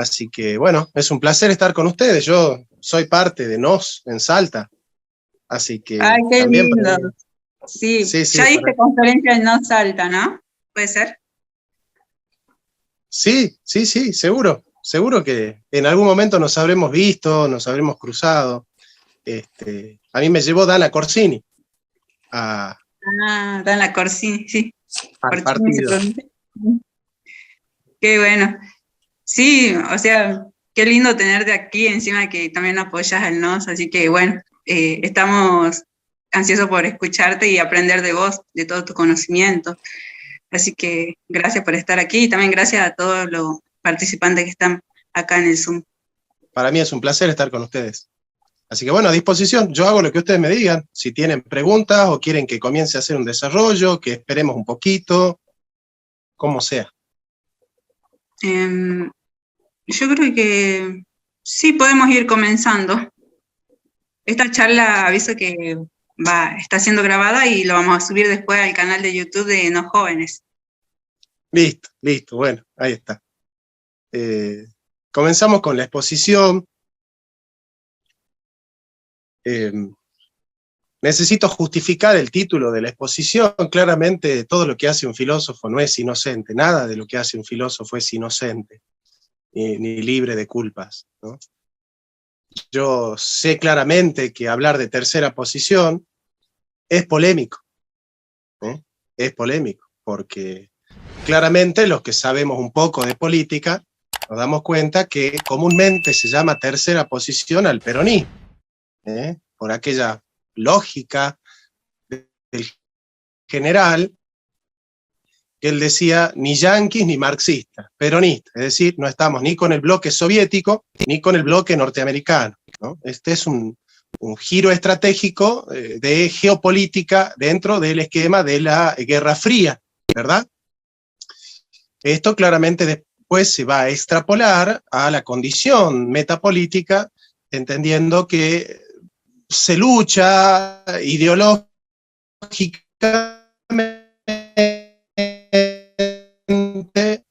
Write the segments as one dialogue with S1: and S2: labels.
S1: Así que, bueno, es un placer estar con ustedes. Yo soy parte de NOS en Salta, así que
S2: Ay, qué
S1: también para
S2: lindo.
S1: mí.
S2: Sí,
S1: Sí,
S2: ya
S1: sí,
S2: diste conferencia en No Salta, ¿no? ¿Puede ser?
S1: sí, sí, sí, seguro. Seguro que en algún momento nos habremos visto, nos habremos cruzado. A mí me llevó Dana Corsini
S2: Ah, Dan la Corsini, sí.
S1: al
S2: Corsini se
S1: partido.
S2: pronuncia. Qué bueno. Sí, o sea, qué lindo tenerte aquí, encima que también apoyas al NOS, así que bueno, estamos ansiosos por escucharte y aprender de vos, de todo tu conocimiento. Así que gracias por estar aquí y también gracias a todos los participantes que están acá en el Zoom.
S1: Para mí es un placer estar con ustedes. Así que bueno, a disposición, yo hago lo que ustedes me digan. Si tienen preguntas o quieren que comience a hacer un desarrollo, que esperemos un poquito, como sea.
S2: Em, yo creo que sí podemos ir comenzando. Esta charla aviso que está siendo grabada y lo vamos a subir después al canal de YouTube de No Jóvenes.
S1: Listo, listo, bueno, ahí está. Comenzamos con la exposición. Necesito justificar el título de la exposición. Claramente todo lo que hace un filósofo no es inocente, nada de lo que hace un filósofo es inocente, ni libre de culpas, ¿no? Yo sé claramente que hablar de tercera posición es polémico, ¿eh? Es polémico, porque claramente los que sabemos un poco de política nos damos cuenta que comúnmente se llama tercera posición al peronismo, por aquella lógica del general que él decía ni yanquis ni marxistas, peronistas, es decir, no estamos ni con el bloque soviético ni con el bloque norteamericano, ¿no? Este es un giro estratégico de geopolítica dentro del esquema de la Guerra Fría, ¿verdad? Esto claramente después se va a extrapolar a la condición metapolítica, entendiendo que se lucha ideológicamente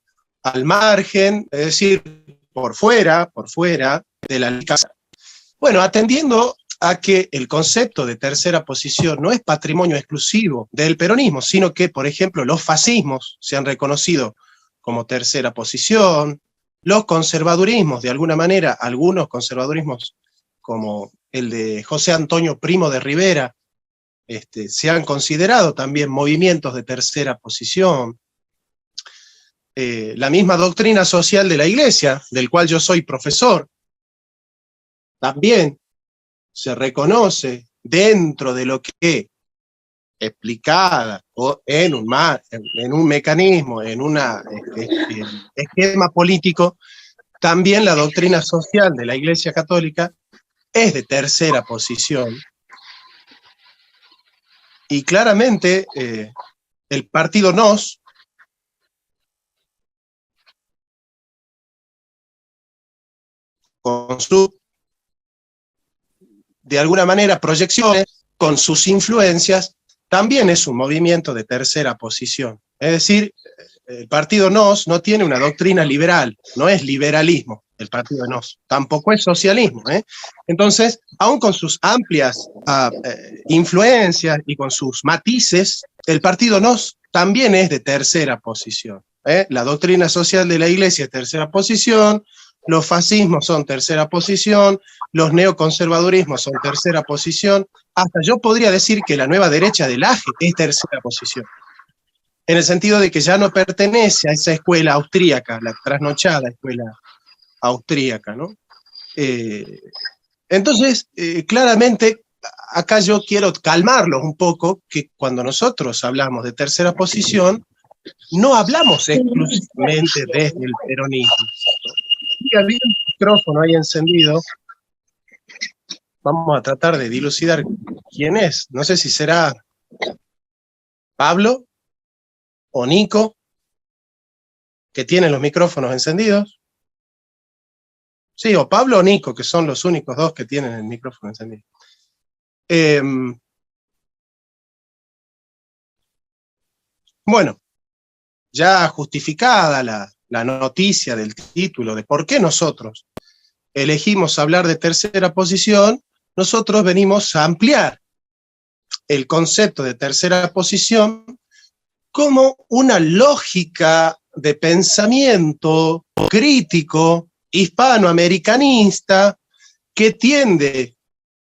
S1: al margen, es decir, por fuera de la casa. Bueno, atendiendo a que el concepto de tercera posición no es patrimonio exclusivo del peronismo, sino que, por ejemplo, los fascismos se han reconocido como tercera posición, los conservadurismos, de alguna manera, algunos conservadurismos como el de José Antonio Primo de Rivera, se han considerado también movimientos de tercera posición. La misma doctrina social de la Iglesia, del cual yo soy profesor, también se reconoce dentro de lo que explicada o en un mecanismo, en un esquema político, también la doctrina social de la Iglesia Católica es de tercera posición. Y claramente el partido NOS con su, de alguna manera, proyecciones, con sus influencias, también es un movimiento de tercera posición. Es decir, el partido NOS no tiene una doctrina liberal, no es liberalismo el partido NOS, tampoco es socialismo. Entonces, aún con sus amplias influencias y con sus matices, el partido NOS también es de tercera posición. La doctrina social de la Iglesia es tercera posición, los fascismos son tercera posición, los neoconservadurismos son tercera posición, hasta yo podría decir que la nueva derecha del AGE es tercera posición, en el sentido de que ya no pertenece a esa escuela austríaca, la trasnochada escuela austríaca, ¿no? Entonces, claramente, acá yo quiero calmarlos un poco, que cuando nosotros hablamos de tercera posición, no hablamos exclusivamente desde el peronismo. Y había el micrófono ahí encendido. Vamos a tratar de dilucidar quién es. No sé si será Pablo o Nico, que tienen los micrófonos encendidos. Sí, o Pablo o Nico, que son los únicos dos que tienen el micrófono encendido. Bueno, ya justificada la noticia del título de por qué nosotros elegimos hablar de tercera posición, nosotros venimos a ampliar el concepto de tercera posición como una lógica de pensamiento crítico, hispanoamericanista, que tiende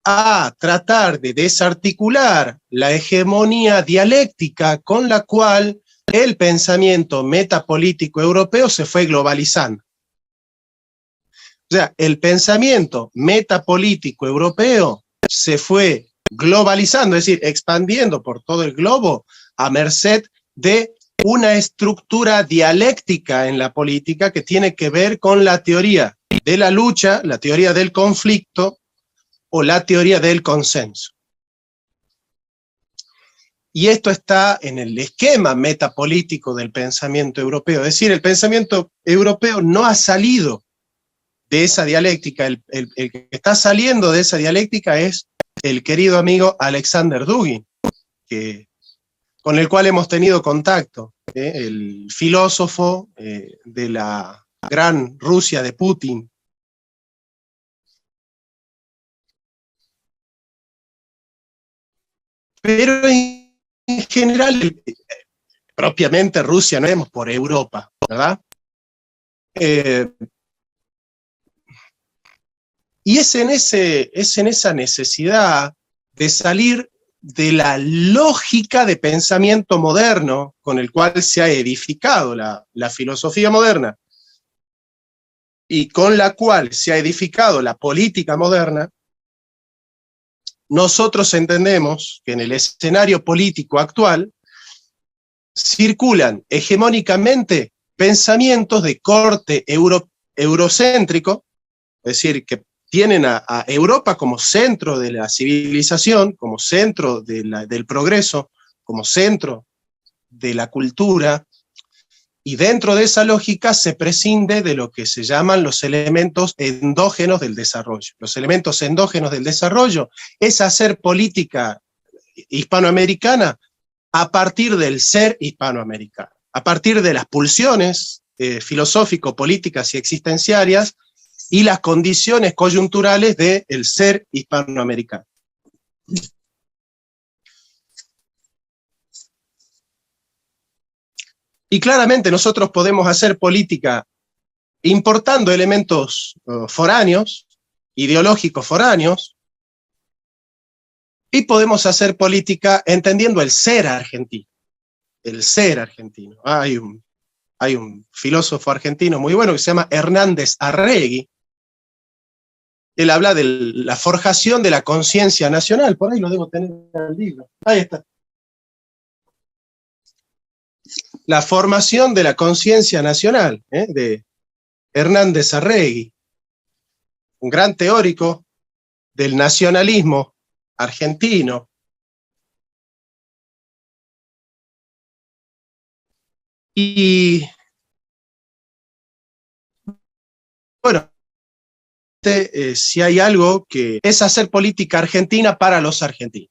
S1: a tratar de desarticular la hegemonía dialéctica con la cual el pensamiento metapolítico europeo se fue globalizando. O sea, el pensamiento metapolítico europeo se fue globalizando, es decir, expandiendo por todo el globo a merced de una estructura dialéctica en la política que tiene que ver con la teoría de la lucha, la teoría del conflicto o la teoría del consenso. Y esto está en el esquema metapolítico del pensamiento europeo. Es decir, el pensamiento europeo no ha salido de esa dialéctica. El que está saliendo de esa dialéctica es el querido amigo Alexander Dugin, con el cual hemos tenido contacto, el filósofo de la gran Rusia de Putin. Pero en general, propiamente Rusia, no vemos por Europa, ¿verdad? Y es en esa necesidad de salir de la lógica de pensamiento moderno con el cual se ha edificado la filosofía moderna y con la cual se ha edificado la política moderna. Nosotros entendemos que en el escenario político actual circulan hegemónicamente pensamientos de corte eurocéntrico, es decir, que tienen a Europa como centro de la civilización, como centro del progreso, como centro de la cultura, y dentro de esa lógica se prescinde de lo que se llaman los elementos endógenos del desarrollo. Los elementos endógenos del desarrollo es hacer política hispanoamericana a partir del ser hispanoamericano, a partir de las pulsiones filosófico-políticas y existenciarias y las condiciones coyunturales del ser hispanoamericano. Y claramente nosotros podemos hacer política importando elementos foráneos, ideológicos foráneos, y podemos hacer política entendiendo el ser argentino. El ser argentino. Hay un filósofo argentino muy bueno que se llama Hernández Arregui. Él habla de la forjación de la conciencia nacional. Por ahí lo debo tener en el libro. Ahí está. La formación de la conciencia nacional, de Hernández Arregui, un gran teórico del nacionalismo argentino. Y bueno, si hay algo que es hacer política argentina para los argentinos.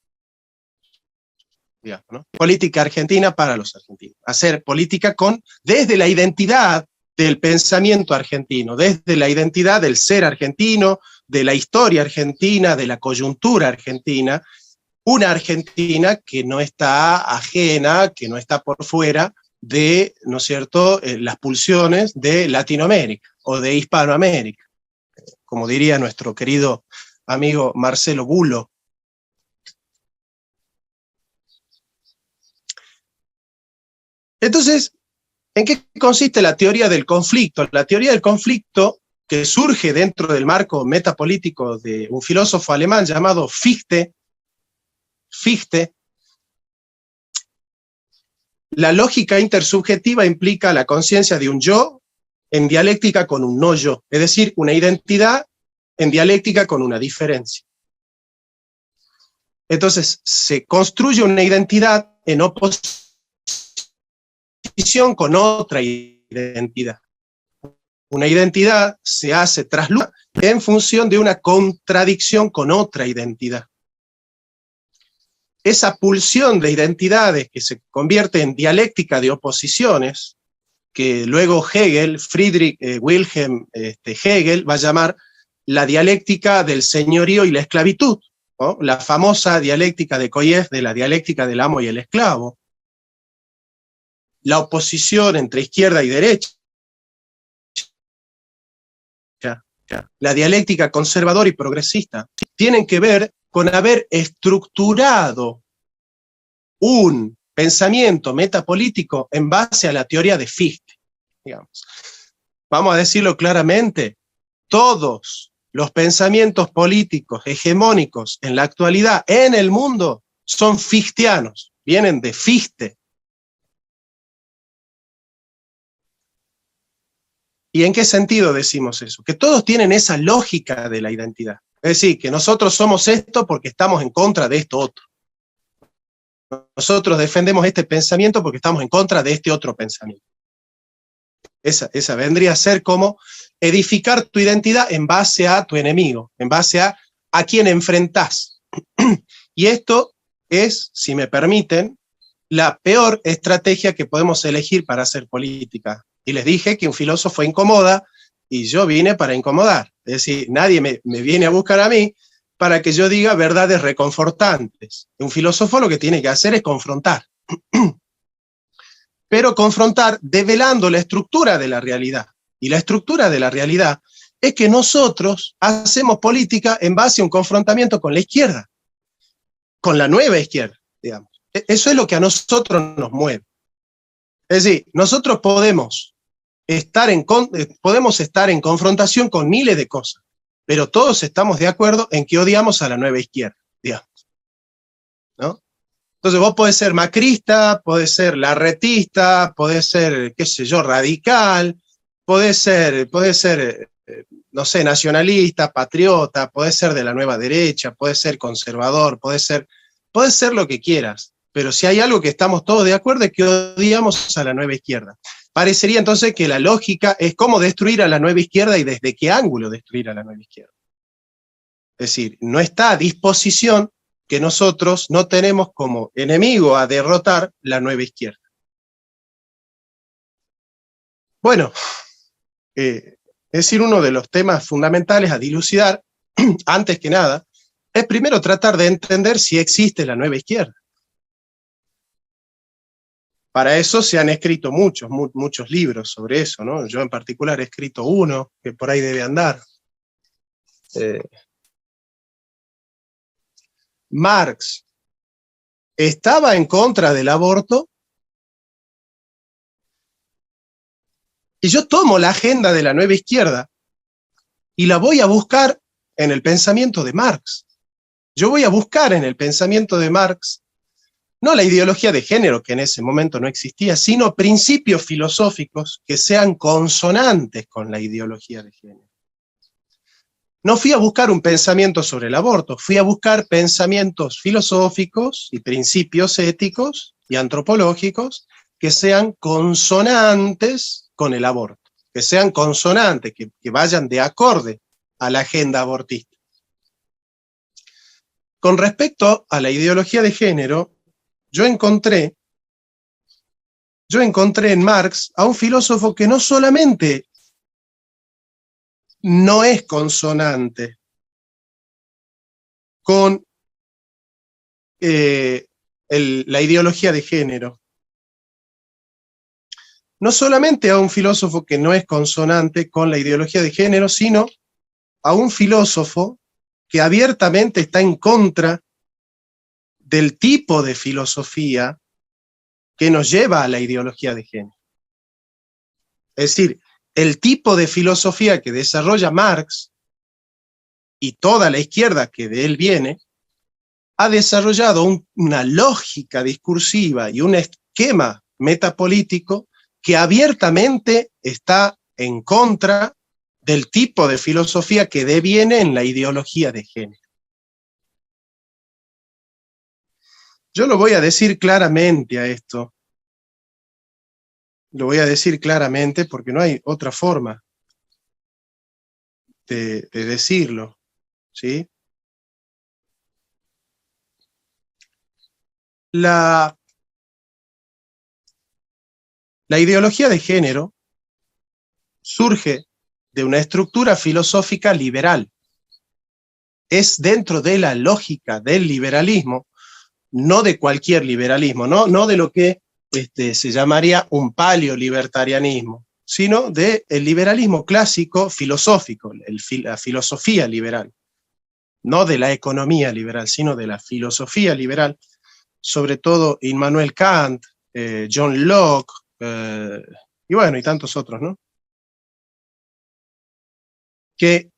S1: Digamos, ¿no? Política argentina para los argentinos. Hacer política desde la identidad del pensamiento argentino, desde la identidad del ser argentino, de la historia argentina, de la coyuntura argentina, una Argentina que no está ajena, que no está por fuera de, ¿no es cierto?, las pulsiones de Latinoamérica o de Hispanoamérica, como diría nuestro querido amigo Marcelo Bulo. Entonces, ¿en qué consiste la teoría del conflicto? La teoría del conflicto, que surge dentro del marco metapolítico de un filósofo alemán llamado Fichte, la lógica intersubjetiva implica la conciencia de un yo en dialéctica con un no yo, es decir, una identidad en dialéctica con una diferencia. Entonces, se construye una identidad en oposición con otra identidad. Una identidad se hace traslúcida en función de una contradicción con otra identidad. Esa pulsión de identidades que se convierte en dialéctica de oposiciones, que luego Hegel, Friedrich Wilhelm Hegel, va a llamar la dialéctica del señorío y la esclavitud, ¿no? La famosa dialéctica de Koyev, de la dialéctica del amo y el esclavo. La oposición entre izquierda y derecha, la dialéctica conservadora y progresista, tienen que ver con haber estructurado un pensamiento metapolítico en base a la teoría de Fichte, digamos. Vamos a decirlo claramente, todos los pensamientos políticos hegemónicos en la actualidad en el mundo son fichtianos, vienen de Fichte. ¿Y en qué sentido decimos eso? Que todos tienen esa lógica de la identidad. Es decir, que nosotros somos esto porque estamos en contra de esto otro. Nosotros defendemos este pensamiento porque estamos en contra de este otro pensamiento. Esa vendría a ser como edificar tu identidad en base a tu enemigo, en base a quien enfrentás. Y esto es, si me permiten, la peor estrategia que podemos elegir para hacer política. Y les dije que un filósofo incomoda, y yo vine para incomodar. Es decir, nadie me viene a buscar a mí para que yo diga verdades reconfortantes. Un filósofo lo que tiene que hacer es confrontar. Pero confrontar develando la estructura de la realidad. Y la estructura de la realidad es que nosotros hacemos política en base a un confrontamiento con la izquierda, con la nueva izquierda, digamos. Eso es lo que a nosotros nos mueve. Es decir, nosotros podemos estar en confrontación con miles de cosas, pero todos estamos de acuerdo en que odiamos a la nueva izquierda, digamos, ¿no? Entonces vos podés ser macrista, podés ser larretista, podés ser, qué sé yo, radical, podés ser, no sé, nacionalista, patriota, podés ser de la nueva derecha, podés ser conservador, podés ser lo que quieras, pero si hay algo que estamos todos de acuerdo es que odiamos a la nueva izquierda. Parecería entonces que la lógica es cómo destruir a la nueva izquierda y desde qué ángulo destruir a la nueva izquierda. Es decir, no está a disposición que nosotros no tenemos como enemigo a derrotar la nueva izquierda. Bueno, es decir, uno de los temas fundamentales a dilucidar, antes que nada, es primero tratar de entender si existe la nueva izquierda. Para eso se han escrito muchos libros sobre eso, ¿no? Yo en particular he escrito uno, que por ahí debe andar. Marx estaba en contra del aborto, y yo tomo la agenda de la nueva izquierda y la voy a buscar en el pensamiento de Marx. Yo voy a buscar en el pensamiento de Marx no la ideología de género, que en ese momento no existía, sino principios filosóficos que sean consonantes con la ideología de género. No fui a buscar un pensamiento sobre el aborto, fui a buscar pensamientos filosóficos y principios éticos y antropológicos que sean consonantes con el aborto, que sean consonantes, que vayan de acorde a la agenda abortista. Con respecto a la ideología de género, yo encontré en Marx a un filósofo que no solamente no es consonante con la ideología de género, no solamente a un filósofo que no es consonante con la ideología de género, sino a un filósofo que abiertamente está en contra del tipo de filosofía que nos lleva a la ideología de género. Es decir, el tipo de filosofía que desarrolla Marx y toda la izquierda que de él viene, ha desarrollado una lógica discursiva y un esquema metapolítico que abiertamente está en contra del tipo de filosofía que deviene en la ideología de género. Yo lo voy a decir claramente a esto. Lo voy a decir claramente porque no hay otra forma de decirlo, ¿sí? La La ideología de género surge de una estructura filosófica liberal. Es dentro de la lógica del liberalismo, no de cualquier liberalismo, no de lo que se llamaría un paleolibertarianismo, sino del liberalismo clásico filosófico, la filosofía liberal. No de la economía liberal, sino de la filosofía liberal, sobre todo Immanuel Kant, John Locke, y bueno, y tantos otros, ¿no? Que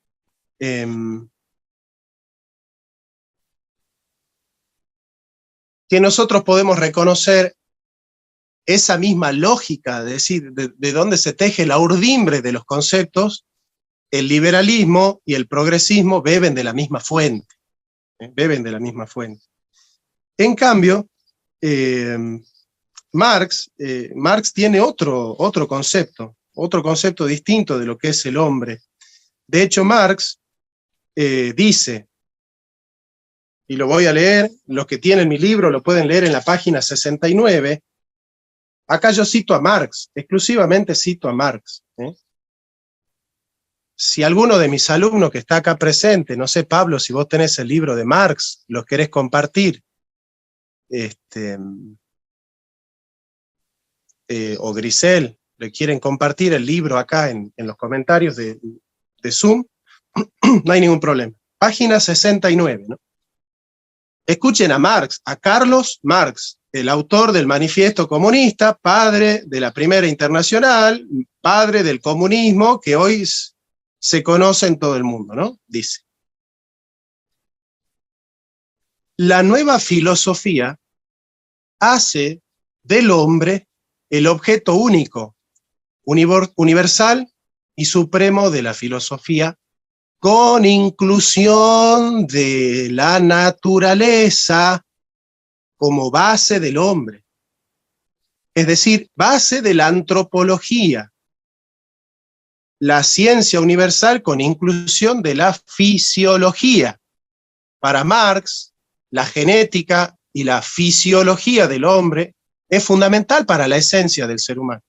S1: nosotros podemos reconocer esa misma lógica, de decir, de dónde se teje la urdimbre de los conceptos. El liberalismo y el progresismo beben de la misma fuente, beben de la misma fuente. En cambio, Marx tiene otro concepto distinto de lo que es el hombre. De hecho, Marx dice, y lo voy a leer, los que tienen mi libro lo pueden leer en la página 69, acá yo cito a Marx, exclusivamente cito a Marx. Si alguno de mis alumnos que está acá presente, no sé, Pablo, si vos tenés el libro de Marx, los querés compartir, o Grisel, le quieren compartir el libro acá en los comentarios de Zoom, no hay ningún problema. Página 69, ¿no? Escuchen a Marx, a Carlos Marx, el autor del Manifiesto Comunista, padre de la Primera Internacional, padre del comunismo, que hoy se conoce en todo el mundo, ¿no? Dice: la nueva filosofía hace del hombre el objeto único, universal y supremo de la filosofía, con inclusión de la naturaleza como base del hombre, es decir, base de la antropología, la ciencia universal con inclusión de la fisiología. Para Marx, la genética y la fisiología del hombre es fundamental para la esencia del ser humano.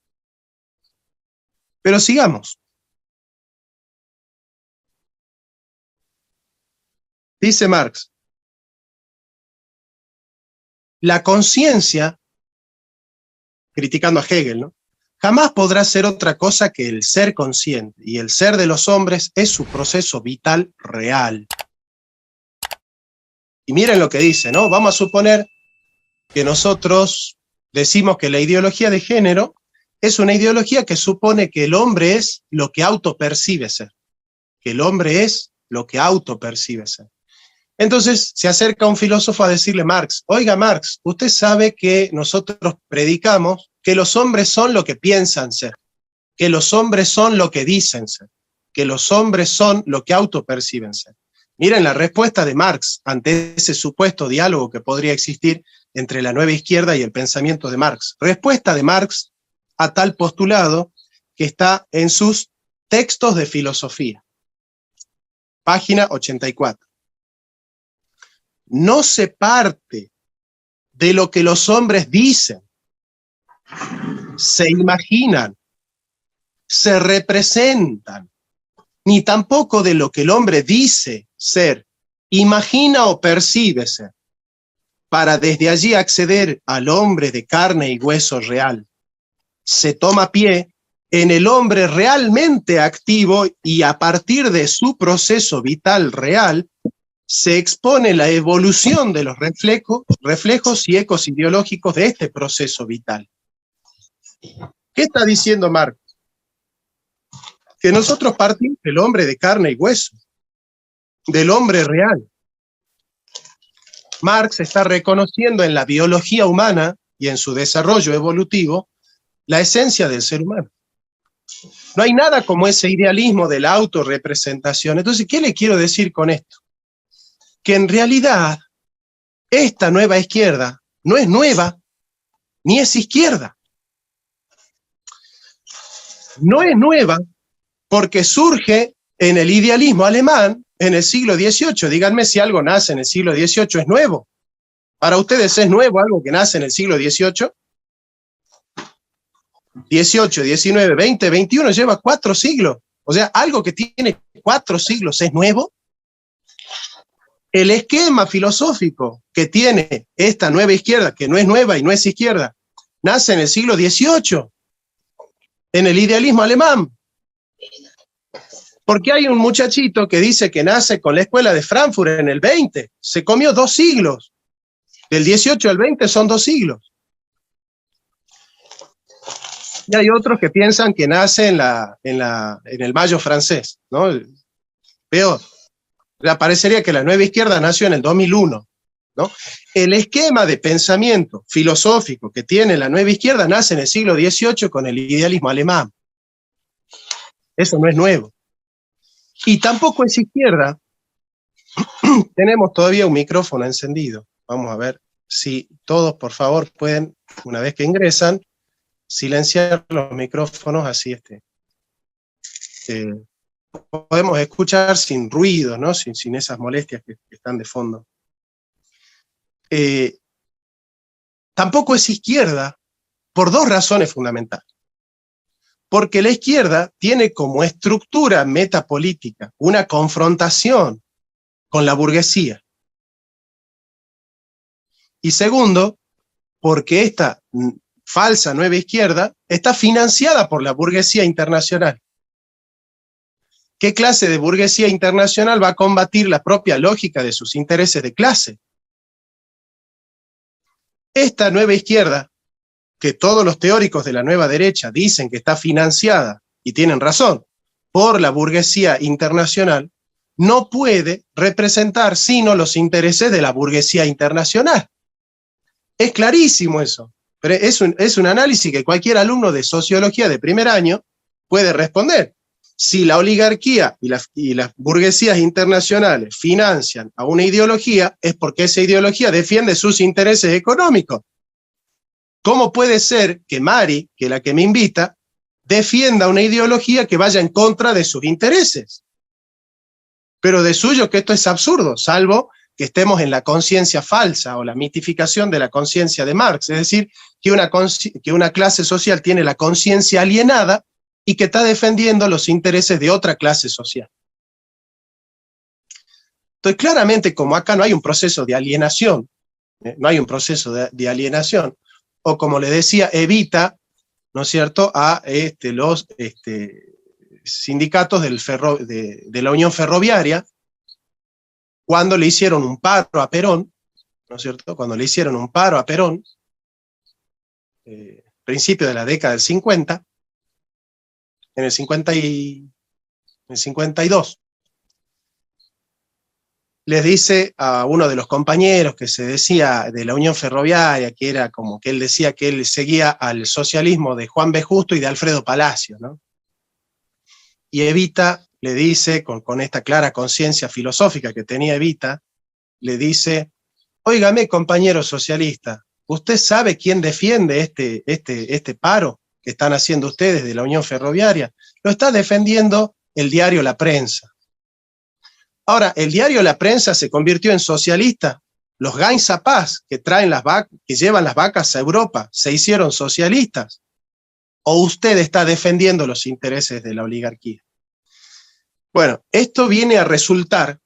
S1: Pero sigamos. Dice Marx: la conciencia, criticando a Hegel, ¿no?, jamás podrá ser otra cosa que el ser consciente, y el ser de los hombres es su proceso vital real. Y miren lo que dice, ¿no? Vamos a suponer que nosotros decimos que la ideología de género es una ideología que supone que el hombre es lo que autopercibe ser. Que el hombre es lo que autopercibe ser. Entonces se acerca un filósofo a decirle a Marx: oiga Marx, usted sabe que nosotros predicamos que los hombres son lo que piensan ser, que los hombres son lo que dicen ser, que los hombres son lo que autoperciben ser. Miren la respuesta de Marx ante ese supuesto diálogo que podría existir entre la nueva izquierda y el pensamiento de Marx. Respuesta de Marx a tal postulado que está en sus textos de filosofía. Página 84. No se parte de lo que los hombres dicen, se imaginan, se representan, ni tampoco de lo que el hombre dice ser, imagina o percibe ser, para desde allí acceder al hombre de carne y hueso real. Se toma pie en el hombre realmente activo y a partir de su proceso vital real, se expone la evolución de los reflejos y ecos ideológicos de este proceso vital. ¿Qué está diciendo Marx? Que nosotros partimos del hombre de carne y hueso, del hombre real. Marx está reconociendo en la biología humana y en su desarrollo evolutivo la esencia del ser humano. No hay nada como ese idealismo de la autorrepresentación. Entonces, ¿qué le quiero decir con esto? Que en realidad esta nueva izquierda no es nueva, ni es izquierda. No es nueva porque surge en el idealismo alemán en el siglo XVIII. Díganme si algo nace en el siglo XVIII, ¿es nuevo? ¿Para ustedes es nuevo algo que nace en el siglo XVIII? 18, 19, 20, 21, lleva 4 siglos. O sea, algo que tiene 4 siglos es nuevo. El esquema filosófico que tiene esta nueva izquierda, que no es nueva y no es izquierda, nace en el siglo XVIII, en el idealismo alemán. Porque hay un muchachito que dice que nace con la escuela de Frankfurt en el 20, se comió 2 siglos. Del 18 al 20 son 2 siglos. Y hay otros que piensan que nace en el Mayo francés, ¿no? Peor. Parecería que la nueva izquierda nació en el 2001, ¿no? El esquema de pensamiento filosófico que tiene la nueva izquierda nace en el siglo XVIII con el idealismo alemán. Eso no es nuevo. Y tampoco es izquierda. Tenemos todavía un micrófono encendido. Vamos a ver si todos, por favor, pueden, una vez que ingresan, silenciar los micrófonos, así podemos escuchar sin ruido, ¿no? Sin esas molestias que están de fondo. Tampoco es izquierda por 2 razones fundamentales. Porque la izquierda tiene como estructura metapolítica una confrontación con la burguesía. Y segundo, porque esta falsa nueva izquierda está financiada por la burguesía internacional. ¿Qué clase de burguesía internacional va a combatir la propia lógica de sus intereses de clase? Esta nueva izquierda, que todos los teóricos de la nueva derecha dicen que está financiada, y tienen razón, por la burguesía internacional, no puede representar sino los intereses de la burguesía internacional. Es clarísimo eso, pero es un análisis que cualquier alumno de sociología de primer año puede responder. Si la oligarquía y las burguesías internacionales financian a una ideología, es porque esa ideología defiende sus intereses económicos. ¿Cómo puede ser que Mari, que es la que me invita, defienda una ideología que vaya en contra de sus intereses? Pero de suyo que esto es absurdo, salvo que estemos en la conciencia falsa o la mitificación de la conciencia de Marx, es decir, que una clase social tiene la conciencia alienada y que está defendiendo los intereses de otra clase social. Entonces, claramente, como acá no hay un proceso de alienación, no hay un proceso de alienación, o como le decía, Evita, ¿no es cierto?, a los sindicatos de la Unión Ferroviaria, cuando le hicieron un paro a Perón, ¿no es cierto?, cuando le hicieron un paro a Perón, principio de la década del 50, en el 52, les dice a uno de los compañeros que se decía de la Unión Ferroviaria, que era como que él decía que él seguía al socialismo de Juan B. Justo y de Alfredo Palacio, ¿no? Y Evita le dice, con esta clara conciencia filosófica que tenía Evita, le dice: óigame, compañero socialista, ¿usted sabe quién defiende este paro que están haciendo ustedes de la Unión Ferroviaria? Lo está defendiendo el diario La Prensa. Ahora, el diario La Prensa se convirtió en socialista. Los Gainzapás que llevan las vacas a Europa, ¿se hicieron socialistas? ¿O usted está defendiendo los intereses de la oligarquía? Bueno, esto viene a resultar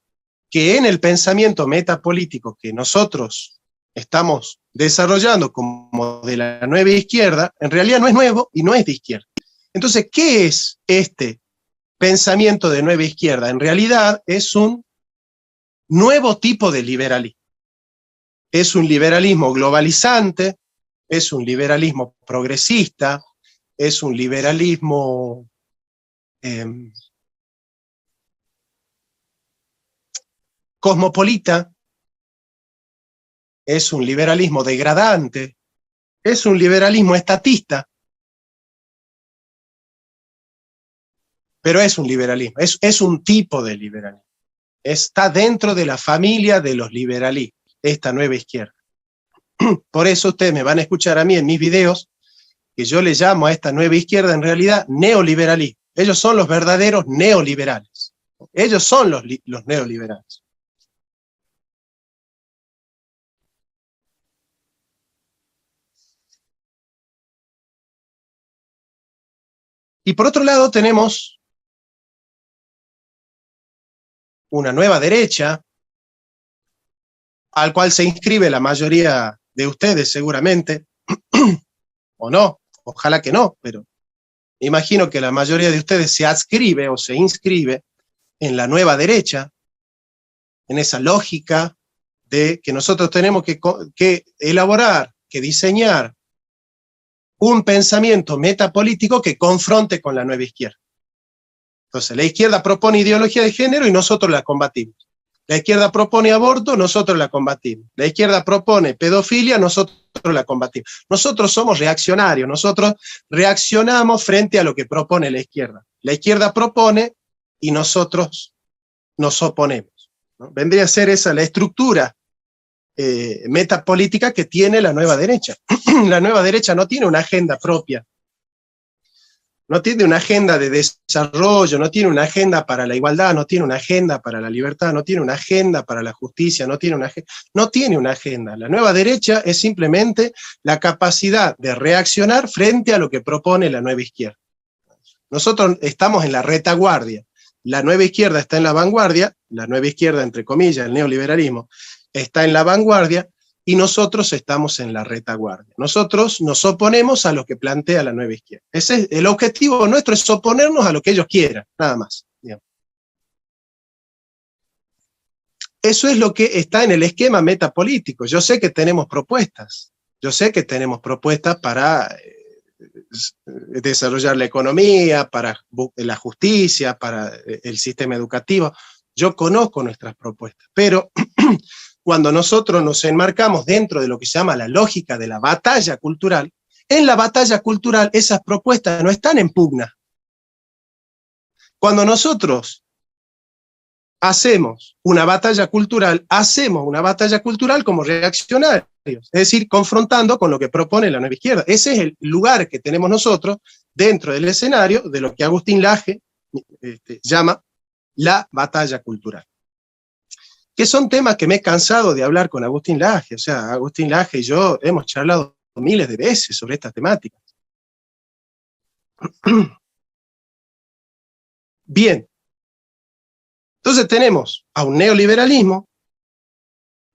S1: que en el pensamiento metapolítico que nosotros estamos desarrollando como de la nueva izquierda, en realidad no es nuevo y no es de izquierda. Entonces, ¿qué es este pensamiento de nueva izquierda? En realidad es un nuevo tipo de liberalismo. Es un liberalismo globalizante, es un liberalismo progresista, es un liberalismo cosmopolita, es un liberalismo degradante, es un liberalismo estatista, pero es un liberalismo, es un tipo de liberalismo. Está dentro de la familia de los liberalismos, esta nueva izquierda. Por eso ustedes me van a escuchar a mí en mis videos, que yo le llamo a esta nueva izquierda en realidad neoliberalismo. Ellos son los verdaderos neoliberales. Ellos son los neoliberales. Y por otro lado tenemos una nueva derecha, al cual se inscribe la mayoría de ustedes seguramente, o no, ojalá que no, pero imagino que la mayoría de ustedes se adscribe o se inscribe en la nueva derecha, en esa lógica de que nosotros tenemos que elaborar, que diseñar un pensamiento metapolítico que confronte con la nueva izquierda. Entonces, la izquierda propone ideología de género y nosotros la combatimos. La izquierda propone aborto, nosotros la combatimos. La izquierda propone pedofilia, nosotros la combatimos. Nosotros somos reaccionarios, nosotros reaccionamos frente a lo que propone la izquierda. La izquierda propone y nosotros nos oponemos, ¿no? Vendría a ser esa la estructura metapolítica que tiene la nueva derecha. La nueva derecha no tiene una agenda propia, no tiene una agenda de desarrollo, no tiene una agenda para la igualdad, no tiene una agenda para la libertad, no tiene una agenda para la justicia, no tiene una agenda. La nueva derecha es simplemente la capacidad de reaccionar frente a lo que propone la nueva izquierda. Nosotros estamos en la retaguardia, la nueva izquierda está en la vanguardia, la nueva izquierda, entre comillas, el neoliberalismo, está en la vanguardia, y nosotros estamos en la retaguardia. Nosotros nos oponemos a lo que plantea la nueva izquierda. El objetivo nuestro es oponernos a lo que ellos quieran, nada más. Digamos. Eso es lo que está en el esquema metapolítico. Yo sé que tenemos propuestas. Yo sé que tenemos propuestas para desarrollar la economía, para la justicia, para el sistema educativo. Yo conozco nuestras propuestas, pero cuando nosotros nos enmarcamos dentro de lo que se llama la lógica de la batalla cultural, en la batalla cultural esas propuestas no están en pugna. Cuando nosotros hacemos una batalla cultural como reaccionarios, es decir, confrontando con lo que propone la nueva izquierda. Ese es el lugar que tenemos nosotros dentro del escenario de lo que Agustín Laje llama la batalla cultural. Que son temas que me he cansado de hablar con Agustín Laje. O sea, Agustín Laje y yo hemos charlado miles de veces sobre esta temática. Bien. Entonces tenemos a un neoliberalismo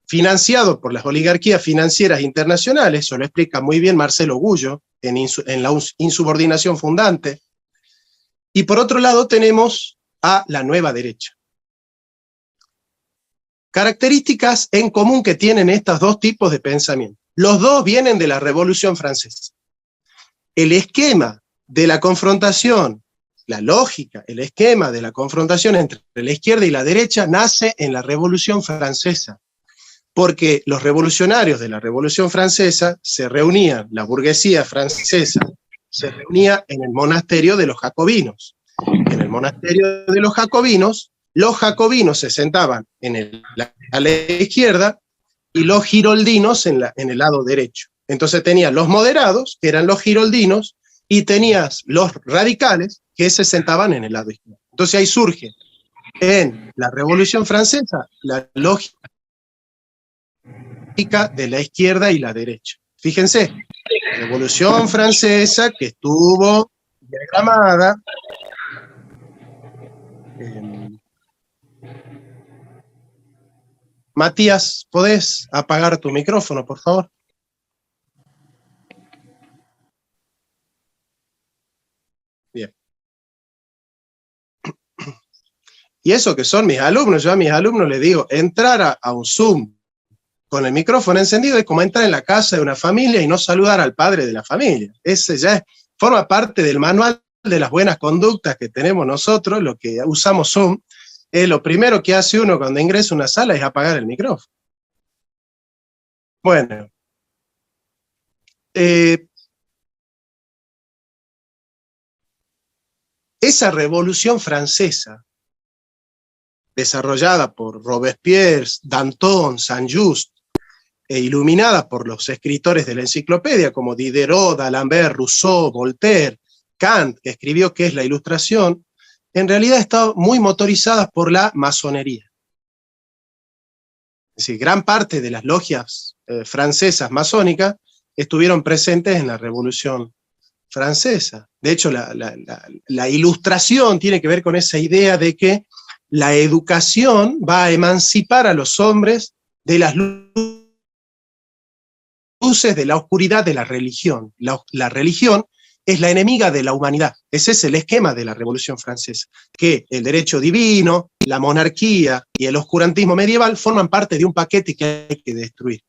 S1: financiado por las oligarquías financieras internacionales, eso lo explica muy bien Marcelo Gullo en la insubordinación fundante, y por otro lado tenemos a la nueva derecha. Características en común que tienen estos dos tipos de pensamiento. Los dos vienen de la Revolución Francesa. El esquema de la confrontación, la lógica, el esquema de la confrontación entre la izquierda y la derecha nace en la Revolución Francesa, porque los revolucionarios de la Revolución Francesa se reunían, la burguesía francesa se reunía en el monasterio de los jacobinos. En el monasterio de los jacobinos se sentaban a la izquierda y los giroldinos en el lado derecho. Entonces tenías los moderados, que eran los giroldinos, y tenías los radicales, que se sentaban en el lado izquierdo. Entonces ahí surge en la Revolución Francesa la lógica de la izquierda y la derecha. Fíjense, Revolución Francesa que estuvo diagramada Matías, ¿podés apagar tu micrófono, por favor? Bien. Y eso que son mis alumnos, yo a mis alumnos les digo, entrar a un Zoom con el micrófono encendido es como entrar en la casa de una familia y no saludar al padre de la familia. Ese ya forma parte del manual de las buenas conductas que tenemos nosotros, lo que usamos Zoom. Lo primero que hace uno cuando ingresa a una sala es apagar el micrófono. Bueno. Esa Revolución Francesa, desarrollada por Robespierre, Danton, Saint-Just, e iluminada por los escritores de la enciclopedia, como Diderot, D'Alembert, Rousseau, Voltaire, Kant, que escribió qué es la Ilustración, en realidad está muy motorizada por la masonería. Es decir, gran parte de las logias francesas masónicas estuvieron presentes en la Revolución francesa. De hecho, la ilustración tiene que ver con esa idea de que la educación va a emancipar a los hombres de las luces de la oscuridad de la religión. La religión es la enemiga de la humanidad. Ese es el esquema de la Revolución Francesa, que el derecho divino, la monarquía y el oscurantismo medieval forman parte de un paquete que hay que destruir.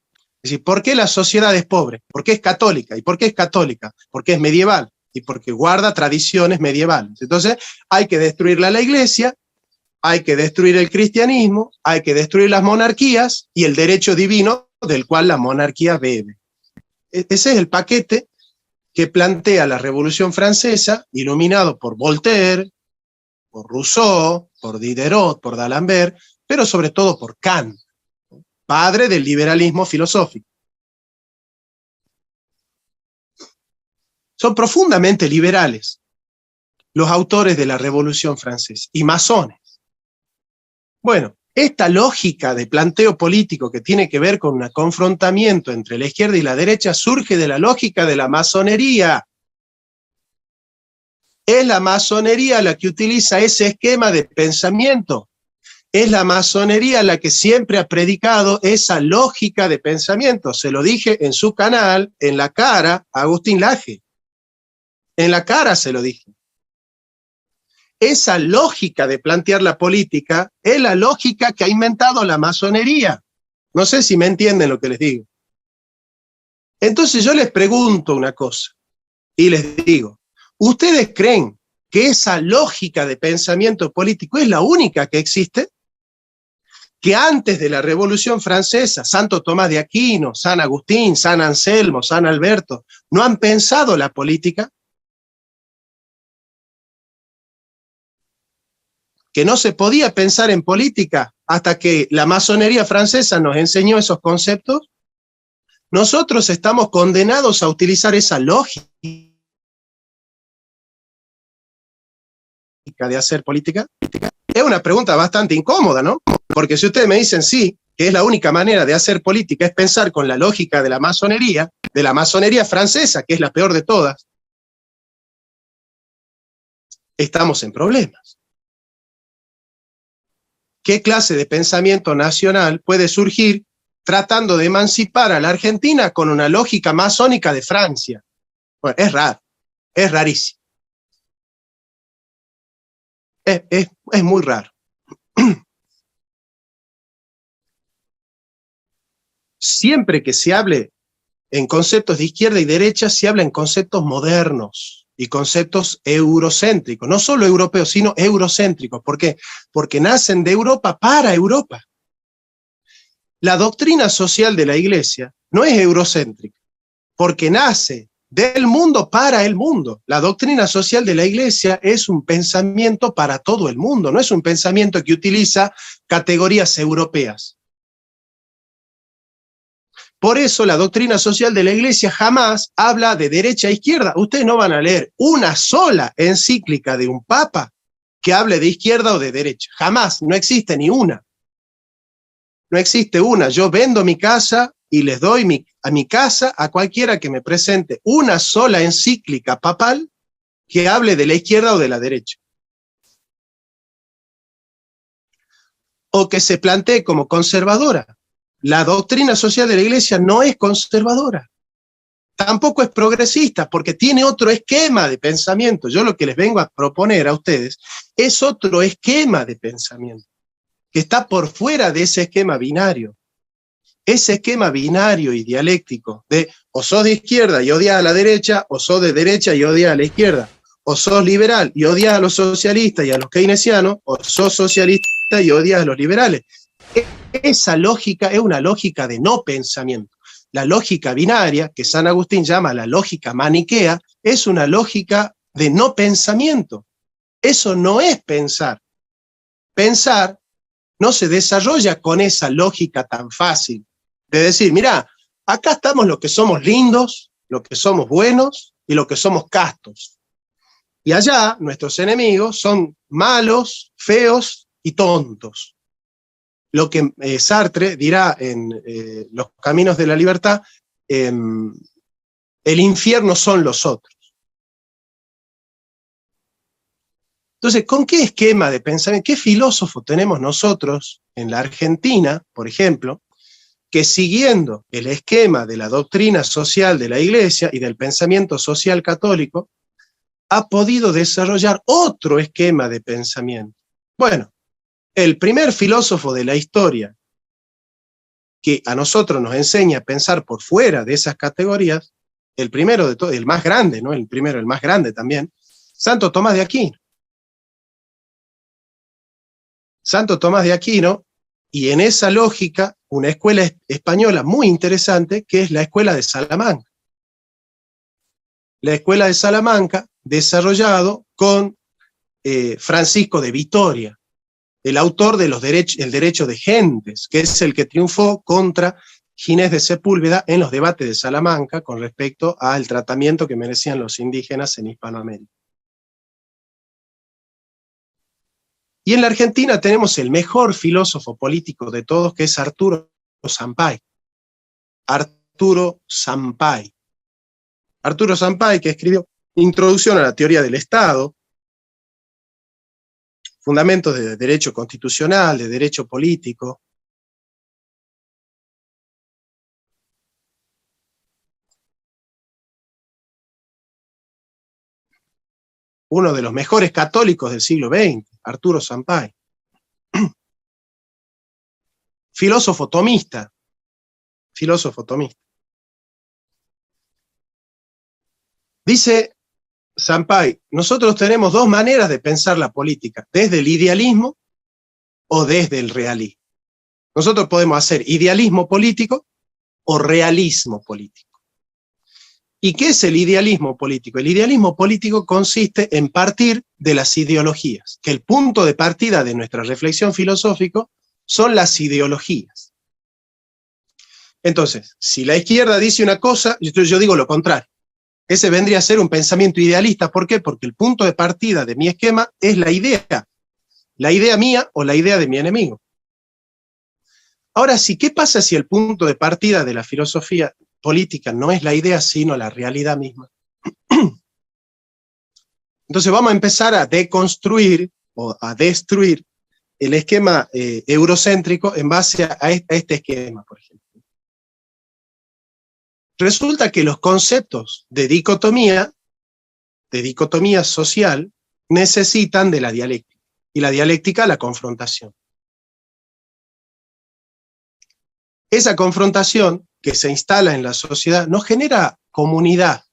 S1: Es decir, ¿por qué la sociedad es pobre? ¿Por qué es católica? ¿Y por qué es católica? Porque es medieval y porque guarda tradiciones medievales. Entonces, hay que destruirla a la iglesia, hay que destruir el cristianismo, hay que destruir las monarquías y el derecho divino del cual la monarquía bebe. Ese es el paquete que plantea la Revolución Francesa, iluminado por Voltaire, por Rousseau, por Diderot, por D'Alembert, pero sobre todo por Kant, padre del liberalismo filosófico. Son profundamente liberales los autores de la Revolución Francesa, y masones. Bueno, esta lógica de planteo político que tiene que ver con un confrontamiento entre la izquierda y la derecha surge de la lógica de la masonería. Es la masonería la que utiliza ese esquema de pensamiento. Es la masonería la que siempre ha predicado esa lógica de pensamiento. Se lo dije en su canal, en la cara, a Agustín Laje. En la cara se lo dije. Esa lógica de plantear la política es la lógica que ha inventado la masonería. No sé si me entienden lo que les digo. Entonces yo les pregunto una cosa y les digo, ¿ustedes creen que esa lógica de pensamiento político es la única que existe? Que antes de la Revolución Francesa, Santo Tomás de Aquino, San Agustín, San Anselmo, San Alberto, ¿no han pensado la política? Que no se podía pensar en política hasta que la masonería francesa nos enseñó esos conceptos. Nosotros estamos condenados a utilizar esa lógica de hacer política. Es una pregunta bastante incómoda, ¿no? Porque si ustedes me dicen sí, que es la única manera de hacer política es pensar con la lógica de la masonería francesa, que es la peor de todas, estamos en problemas. ¿Qué clase de pensamiento nacional puede surgir tratando de emancipar a la Argentina con una lógica masónica de Francia? Bueno, es raro, es rarísimo. Es muy raro. Siempre que se hable en conceptos de izquierda y derecha, se habla en conceptos modernos y conceptos eurocéntricos, no solo europeos, sino eurocéntricos. ¿Por qué? Porque nacen de Europa para Europa. La doctrina social de la Iglesia no es eurocéntrica, porque nace del mundo para el mundo. La doctrina social de la Iglesia es un pensamiento para todo el mundo, no es un pensamiento que utiliza categorías europeas. Por eso la doctrina social de la Iglesia jamás habla de derecha e izquierda. Ustedes no van a leer una sola encíclica de un papa que hable de izquierda o de derecha. Jamás, no existe ni una. No existe una. Yo vendo mi casa y les doy a mi casa a cualquiera que me presente una sola encíclica papal que hable de la izquierda o de la derecha. O que se plantee como conservadora. La doctrina social de la Iglesia no es conservadora. Tampoco es progresista, porque tiene otro esquema de pensamiento. Yo lo que les vengo a proponer a ustedes es otro esquema de pensamiento, que está por fuera de ese esquema binario. Ese esquema binario y dialéctico de o sos de izquierda y odias a la derecha, o sos de derecha y odias a la izquierda, o sos liberal y odias a los socialistas y a los keynesianos, o sos socialista y odias a los liberales. Esa lógica es una lógica de no pensamiento. La lógica binaria, que San Agustín llama la lógica maniquea, es una lógica de no pensamiento. Eso no es pensar. Pensar no se desarrolla con esa lógica tan fácil de decir, mirá, acá estamos los que somos lindos, los que somos buenos y los que somos castos. Y allá nuestros enemigos son malos, feos y tontos. Lo que Sartre dirá en Los Caminos de la Libertad, el infierno son los otros. Entonces, ¿con qué esquema de pensamiento, qué filósofo tenemos nosotros en la Argentina, por ejemplo, que siguiendo el esquema de la doctrina social de la Iglesia y del pensamiento social católico, ha podido desarrollar otro esquema de pensamiento? Bueno, el primer filósofo de la historia que a nosotros nos enseña a pensar por fuera de esas categorías, el primero de todos, el más grande, ¿no? El primero, el más grande también, Santo Tomás de Aquino. Santo Tomás de Aquino, y en esa lógica, una escuela española muy interesante, que es la Escuela de Salamanca. La Escuela de Salamanca, desarrollado con Francisco de Vitoria, el autor de el derecho de gentes, que es el que triunfó contra Ginés de Sepúlveda en los debates de Salamanca con respecto al tratamiento que merecían los indígenas en Hispanoamérica. Y en la Argentina tenemos el mejor filósofo político de todos, que es Arturo Sampay. Arturo Sampay. Arturo Sampay, que escribió Introducción a la teoría del Estado, fundamentos de derecho constitucional, de derecho político. Uno de los mejores católicos del siglo XX, Arturo Sampay. Filósofo tomista. Filósofo tomista. Dice Sampay, nosotros tenemos dos maneras de pensar la política, desde el idealismo o desde el realismo. Nosotros podemos hacer idealismo político o realismo político. ¿Y qué es el idealismo político? El idealismo político consiste en partir de las ideologías, que el punto de partida de nuestra reflexión filosófica son las ideologías. Entonces, si la izquierda dice una cosa, yo digo lo contrario. Ese vendría a ser un pensamiento idealista. ¿Por qué? Porque el punto de partida de mi esquema es la idea mía o la idea de mi enemigo. Ahora sí, ¿qué pasa si el punto de partida de la filosofía política no es la idea, sino la realidad misma? Entonces vamos a empezar a deconstruir o a destruir el esquema eurocéntrico en base a este esquema, por ejemplo. Resulta que los conceptos de dicotomía social, necesitan de la dialéctica, y la dialéctica la confrontación. Esa confrontación que se instala en la sociedad no genera comunidad,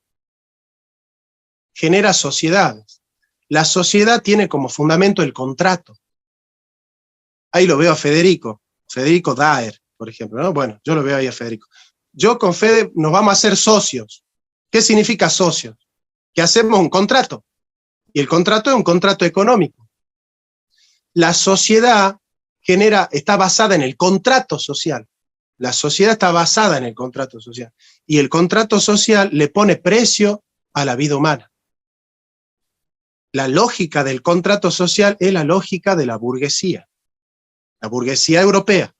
S1: genera sociedades. La sociedad tiene como fundamento el contrato. Ahí lo veo a Federico Daer, por ejemplo, ¿no? Bueno, yo lo veo ahí a Federico. Yo con Fede nos vamos a hacer socios. ¿Qué significa socios? Que hacemos un contrato. Y el contrato es un contrato económico. La sociedad está basada en el contrato social. La sociedad está basada en el contrato social. Y el contrato social le pone precio a la vida humana. La lógica del contrato social es la lógica de la burguesía europea.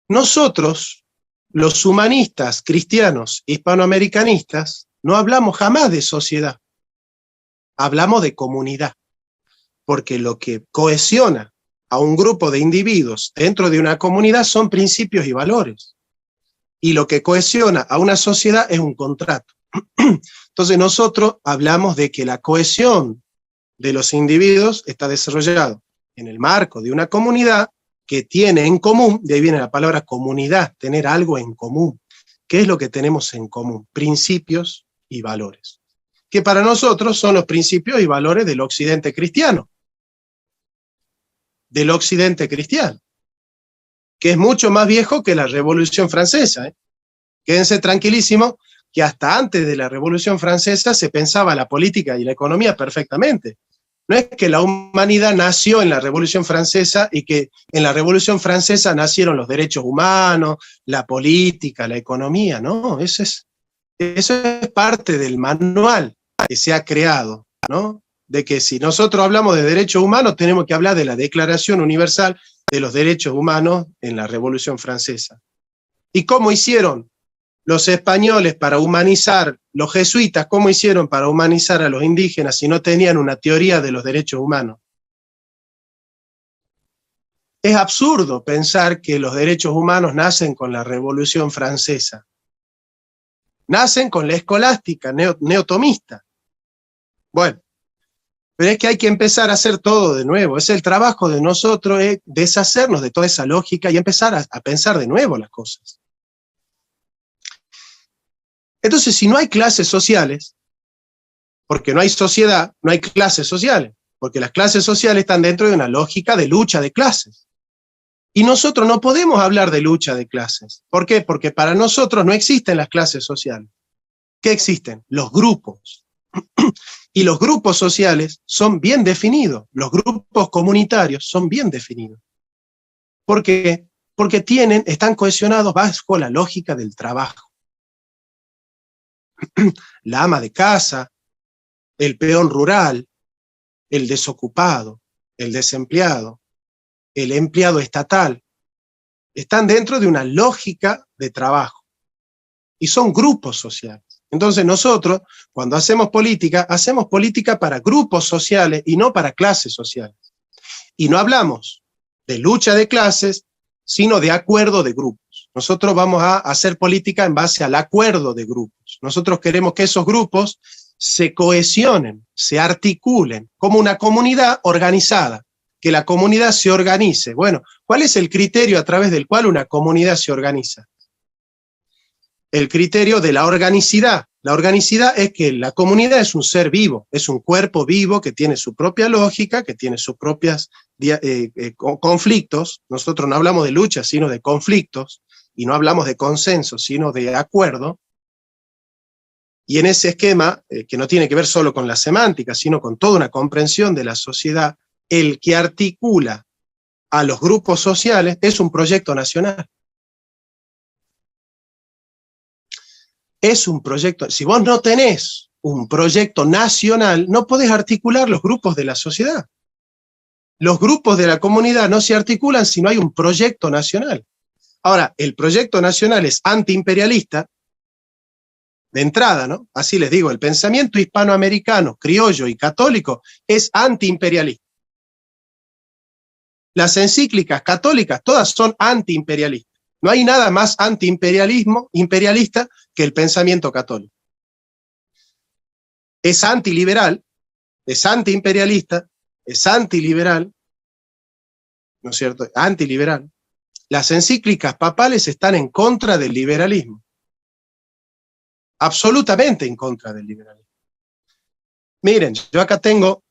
S1: Nosotros, los humanistas cristianos hispanoamericanistas, no hablamos jamás de sociedad, hablamos de comunidad, porque lo que cohesiona a un grupo de individuos dentro de una comunidad son principios y valores, y lo que cohesiona a una sociedad es un contrato. Entonces nosotros hablamos de que la cohesión de los individuos está desarrollado en el marco de una comunidad que tiene en común, de ahí viene la palabra comunidad, tener algo en común. ¿Qué es lo que tenemos en común? Principios y valores, que para nosotros son los principios y valores del occidente cristiano, que es mucho más viejo que la Revolución Francesa. Quédense tranquilísimos que hasta antes de la Revolución Francesa se pensaba la política y la economía perfectamente. No es que la humanidad nació en la Revolución Francesa y que en la Revolución Francesa nacieron los derechos humanos, la política, la economía, no, eso es parte del manual que se ha creado, ¿no? De que si nosotros hablamos de derechos humanos tenemos que hablar de la Declaración Universal de los Derechos Humanos en la Revolución Francesa. ¿Y cómo hicieron los españoles para humanizar, los jesuitas, ¿cómo hicieron para humanizar a los indígenas si no tenían una teoría de los derechos humanos? Es absurdo pensar que los derechos humanos nacen con la Revolución Francesa. Nacen con la escolástica neotomista. Bueno, pero es que hay que empezar a hacer todo de nuevo. Es el trabajo de nosotros, es deshacernos de toda esa lógica y empezar a pensar de nuevo las cosas. Entonces, si no hay clases sociales, porque no hay sociedad, no hay clases sociales, porque las clases sociales están dentro de una lógica de lucha de clases. Y nosotros no podemos hablar de lucha de clases. ¿Por qué? Porque para nosotros no existen las clases sociales. ¿Qué existen? Los grupos. Y los grupos sociales son bien definidos. Los grupos comunitarios son bien definidos. ¿Por qué? Porque están cohesionados bajo la lógica del trabajo. La ama de casa, el peón rural, el desocupado, el desempleado, el empleado estatal, están dentro de una lógica de trabajo. Y son grupos sociales. Entonces nosotros, cuando hacemos política para grupos sociales y no para clases sociales. Y no hablamos de lucha de clases, sino de acuerdo de grupos. Nosotros vamos a hacer política en base al acuerdo de grupos. Nosotros queremos que esos grupos se cohesionen, se articulen como una comunidad organizada, que la comunidad se organice. Bueno, ¿cuál es el criterio a través del cual una comunidad se organiza? El criterio de la organicidad. La organicidad es que la comunidad es un ser vivo, es un cuerpo vivo que tiene su propia lógica, que tiene sus propios conflictos. Nosotros no hablamos de lucha, sino de conflictos, y no hablamos de consenso, sino de acuerdo. Y en ese esquema, que no tiene que ver solo con la semántica, sino con toda una comprensión de la sociedad, el que articula a los grupos sociales es un proyecto nacional. Es un proyecto, si vos no tenés un proyecto nacional, no podés articular los grupos de la sociedad. Los grupos de la comunidad no se articulan si no hay un proyecto nacional. Ahora, el proyecto nacional es antiimperialista, de entrada, ¿no? Así les digo, el pensamiento hispanoamericano, criollo y católico es antiimperialista. Las encíclicas católicas todas son antiimperialistas. No hay nada más imperialista que el pensamiento católico. Es antiliberal, es antiimperialista, es antiliberal, ¿no es cierto? Antiliberal. Las encíclicas papales están en contra del liberalismo. Absolutamente en contra del liberalismo. Miren, yo acá tengo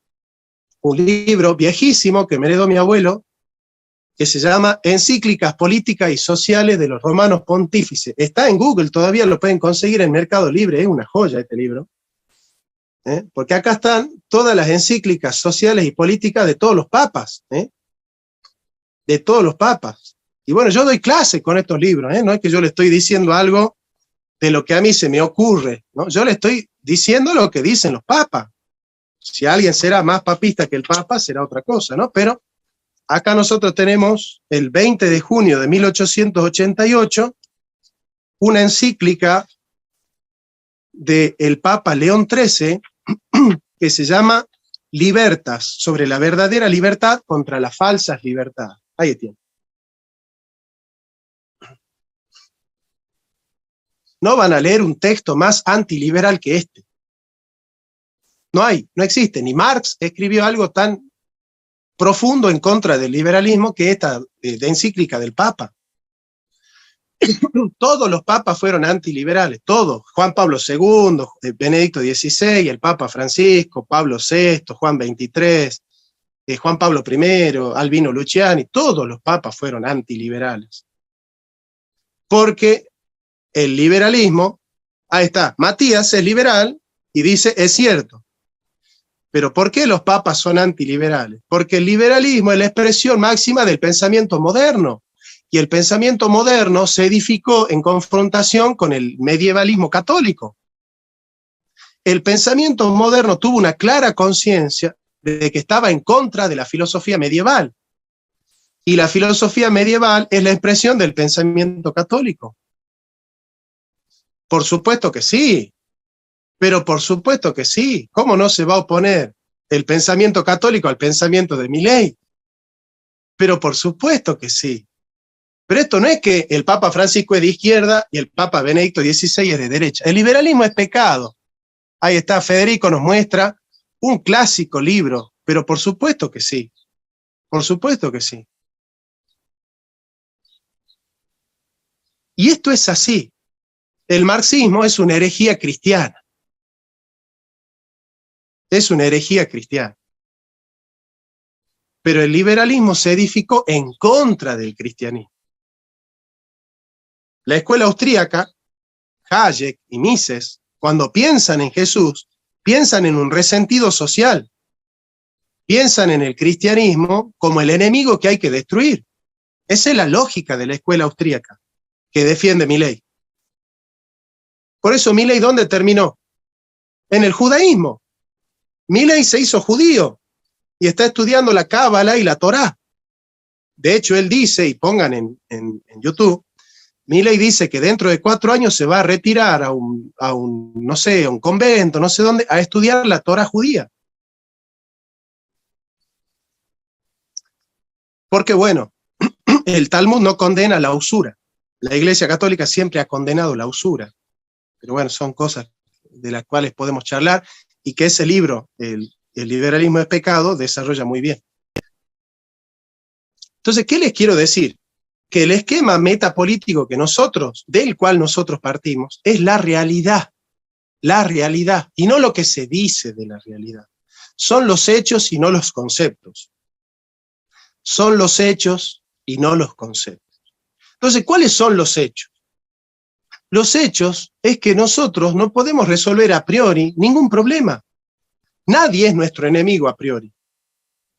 S1: un libro viejísimo que me heredó mi abuelo, que se llama Encíclicas Políticas y Sociales de los Romanos Pontífices. Está en Google, todavía lo pueden conseguir en Mercado Libre, es una joya este libro. Porque acá están todas las encíclicas sociales y políticas de todos los papas. De todos los papas. Y bueno, yo doy clase con estos libros, no es que yo le estoy diciendo algo de lo que a mí se me ocurre, ¿no? Yo le estoy diciendo lo que dicen los papas. Si alguien será más papista que el papa, será otra cosa, ¿no? Pero acá nosotros tenemos el 20 de junio de 1888 una encíclica del Papa León XIII que se llama Libertas, sobre la verdadera libertad contra las falsas libertades. Ahí tiene. No van a leer un texto más antiliberal que este. No existe. Ni Marx escribió algo tan profundo en contra del liberalismo que esta de encíclica del Papa. Todos los papas fueron antiliberales, todos. Juan Pablo II, Benedicto XVI, el Papa Francisco, Pablo VI, Juan XXIII, Juan Pablo I, Albino Luciani, todos los papas fueron antiliberales. Porque el liberalismo, ahí está, Matías es liberal y dice, es cierto. Pero ¿por qué los papas son antiliberales? Porque el liberalismo es la expresión máxima del pensamiento moderno. Y el pensamiento moderno se edificó en confrontación con el medievalismo católico. El pensamiento moderno tuvo una clara conciencia de que estaba en contra de la filosofía medieval. Y la filosofía medieval es la expresión del pensamiento católico. Por supuesto que sí, pero por supuesto que sí. ¿Cómo no se va a oponer el pensamiento católico al pensamiento de Milei? Pero por supuesto que sí. Pero esto no es que el Papa Francisco es de izquierda y el Papa Benedicto XVI es de derecha. El liberalismo es pecado. Ahí está, Federico nos muestra un clásico libro, pero por supuesto que sí. Por supuesto que sí. Y esto es así. El marxismo es una herejía cristiana. Es una herejía cristiana. Pero el liberalismo se edificó en contra del cristianismo. La escuela austríaca, Hayek y Mises, cuando piensan en Jesús, piensan en un resentido social. Piensan en el cristianismo como el enemigo que hay que destruir. Esa es la lógica de la escuela austríaca que defiende Milei. Por eso Milei, ¿dónde terminó? En el judaísmo. Milei se hizo judío y está estudiando la Cábala y la Torá. De hecho, él dice, y pongan en YouTube, Milei dice que dentro de 4 años se va a retirar a un no sé, a un convento, no sé dónde, a estudiar la Torá judía. Porque bueno, el Talmud no condena la usura. La Iglesia Católica siempre ha condenado la usura. Pero bueno, son cosas de las cuales podemos charlar y que ese libro, el liberalismo es pecado, desarrolla muy bien. Entonces, ¿qué les quiero decir? Que el esquema metapolítico del cual nosotros partimos, es la realidad, y no lo que se dice de la realidad. Son los hechos y no los conceptos. Son los hechos y no los conceptos. Entonces, ¿cuáles son los hechos? Los hechos es que nosotros no podemos resolver a priori ningún problema. Nadie es nuestro enemigo a priori.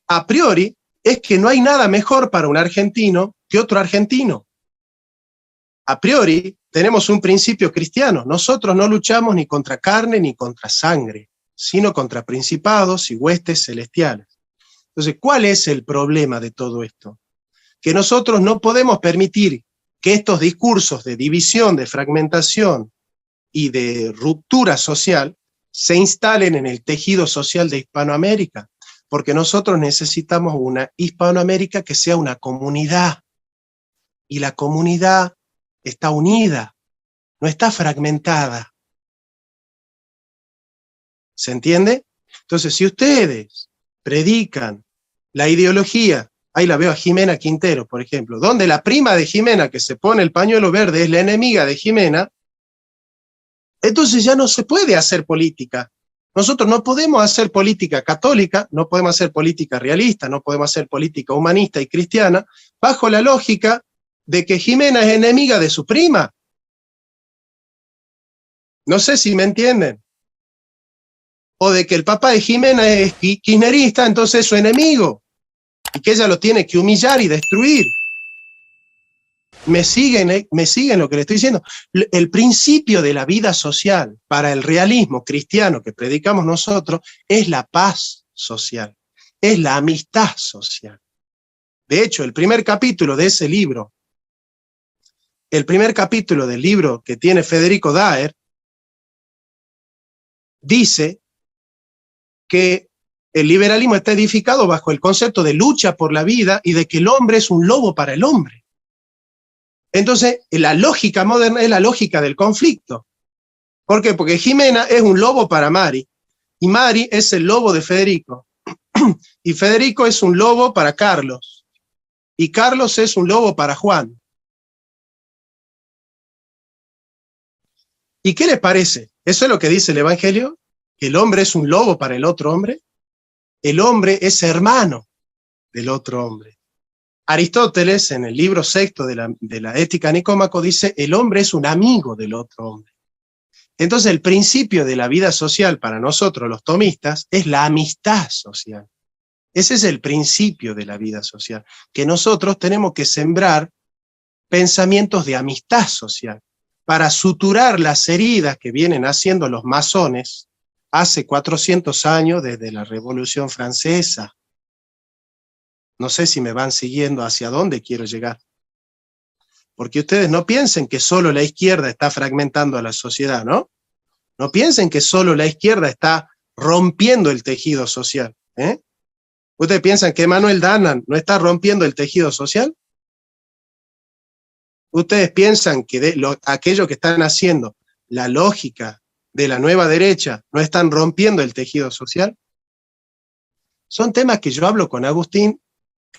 S1: A priori es que no hay nada mejor para un argentino que otro argentino. A priori tenemos un principio cristiano. Nosotros no luchamos ni contra carne ni contra sangre, sino contra principados y huestes celestiales. Entonces, ¿cuál es el problema de todo esto? Que nosotros no podemos permitir que estos discursos de división, de fragmentación y de ruptura social se instalen en el tejido social de Hispanoamérica, porque nosotros necesitamos una Hispanoamérica que sea una comunidad, y la comunidad está unida, no está fragmentada. ¿Se entiende? Entonces, si ustedes predican la ideología, ahí la veo a Jimena Quintero, por ejemplo, donde la prima de Jimena que se pone el pañuelo verde es la enemiga de Jimena, entonces ya no se puede hacer política. Nosotros no podemos hacer política católica, no podemos hacer política realista, no podemos hacer política humanista y cristiana, bajo la lógica de que Jimena es enemiga de su prima. No sé si me entienden. O de que el papá de Jimena es kirchnerista, entonces es su enemigo, y que ella lo tiene que humillar y destruir. ¿Me siguen lo que le estoy diciendo? El principio de la vida social para el realismo cristiano que predicamos nosotros es la paz social, es la amistad social. De hecho, el primer capítulo de ese libro, el primer capítulo del libro que tiene Federico Daer, dice que el liberalismo está edificado bajo el concepto de lucha por la vida y de que el hombre es un lobo para el hombre. Entonces, la lógica moderna es la lógica del conflicto. ¿Por qué? Porque Jimena es un lobo para Mari, y Mari es el lobo de Federico, y Federico es un lobo para Carlos, y Carlos es un lobo para Juan. ¿Y qué les parece? ¿Eso es lo que dice el Evangelio? ¿Que el hombre es un lobo para el otro hombre? El hombre es hermano del otro hombre. Aristóteles, en el libro sexto de la Ética Nicómaco, dice, el hombre es un amigo del otro hombre. Entonces, el principio de la vida social para nosotros, los tomistas, es la amistad social. Ese es el principio de la vida social, que nosotros tenemos que sembrar pensamientos de amistad social, para suturar las heridas que vienen haciendo los masones hace 400 años desde la Revolución Francesa. No sé si me van siguiendo hacia dónde quiero llegar. Porque ustedes no piensen que solo la izquierda está fragmentando a la sociedad, ¿no? No piensen que solo la izquierda está rompiendo el tejido social, ¿eh? ¿Ustedes piensan que Manuel Danan no está rompiendo el tejido social? ¿Ustedes piensan que aquello que están haciendo, la lógica de la nueva derecha, no están rompiendo el tejido social? Son temas que yo hablo con Agustín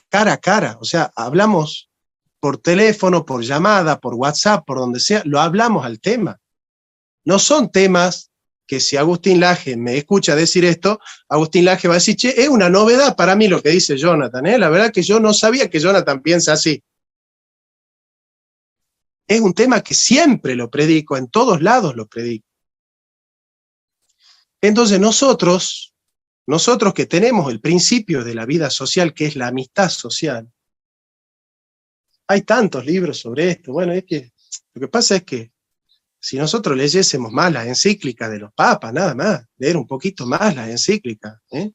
S1: cara a cara, o sea, hablamos por teléfono, por llamada, por WhatsApp, por donde sea, lo hablamos al tema. No son temas que si Agustín Laje me escucha decir esto, Agustín Laje va a decir, che, es una novedad para mí lo que dice Jonathan, ¿eh? La verdad que yo no sabía que Jonathan piensa así. Es un tema que siempre lo predico, en todos lados lo predico. Entonces nosotros que tenemos el principio de la vida social, que es la amistad social, hay tantos libros sobre esto. Bueno, es que lo que pasa es que si nosotros leyésemos más las encíclicas de los papas, nada más, leer un poquito más las encíclicas, ¿eh?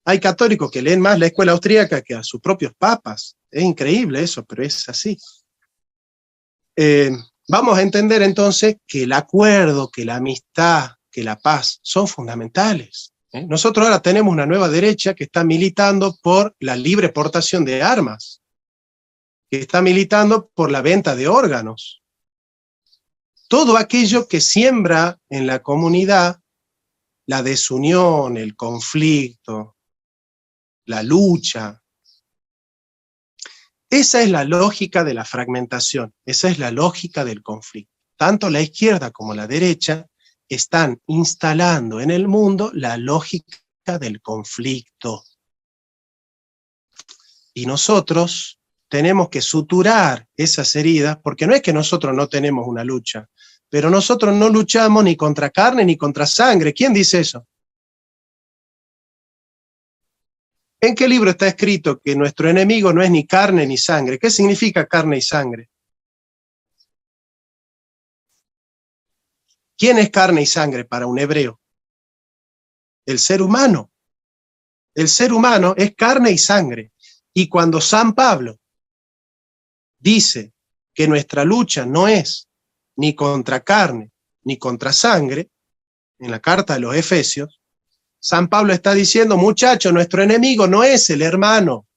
S1: Hay católicos que leen más la escuela austríaca que a sus propios papas. Es increíble eso, pero es así. Vamos a entender entonces que el acuerdo, que la amistad, que la paz son fundamentales, ¿eh? Nosotros ahora tenemos una nueva derecha que está militando por la libre portación de armas, que está militando por la venta de órganos. Todo aquello que siembra en la comunidad la desunión, el conflicto, la lucha. Esa es la lógica de la fragmentación, esa es la lógica del conflicto. Tanto la izquierda como la derecha están instalando en el mundo la lógica del conflicto. Y nosotros tenemos que suturar esas heridas, porque no es que nosotros no tenemos una lucha, pero nosotros no luchamos ni contra carne ni contra sangre. ¿Quién dice eso? ¿En qué libro está escrito que nuestro enemigo no es ni carne ni sangre? ¿Qué significa carne y sangre? ¿Quién es carne y sangre para un hebreo? El ser humano. El ser humano es carne y sangre. Y cuando San Pablo dice que nuestra lucha no es ni contra carne ni contra sangre, en la carta de los Efesios, San Pablo está diciendo, muchacho, nuestro enemigo no es el hermano.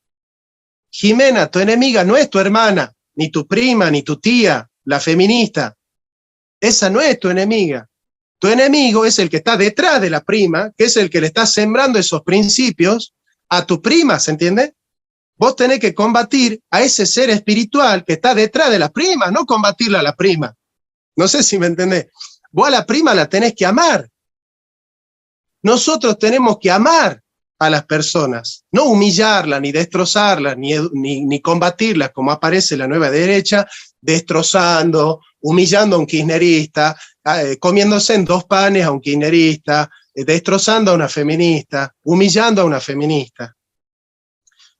S1: Jimena, tu enemiga no es tu hermana, ni tu prima, ni tu tía, la feminista. Esa no es tu enemiga. Tu enemigo es el que está detrás de la prima, que es el que le está sembrando esos principios a tu prima, ¿se entiende? Vos tenés que combatir a ese ser espiritual que está detrás de la prima, no combatirla a la prima. No sé si me entendés. Vos a la prima la tenés que amar. Nosotros tenemos que amar a las personas, no humillarlas, ni destrozarlas, ni combatirlas, como aparece la nueva derecha, destrozando, humillando a un kirchnerista, comiéndose en 2 panes a un kirchnerista, destrozando a una feminista, humillando a una feminista.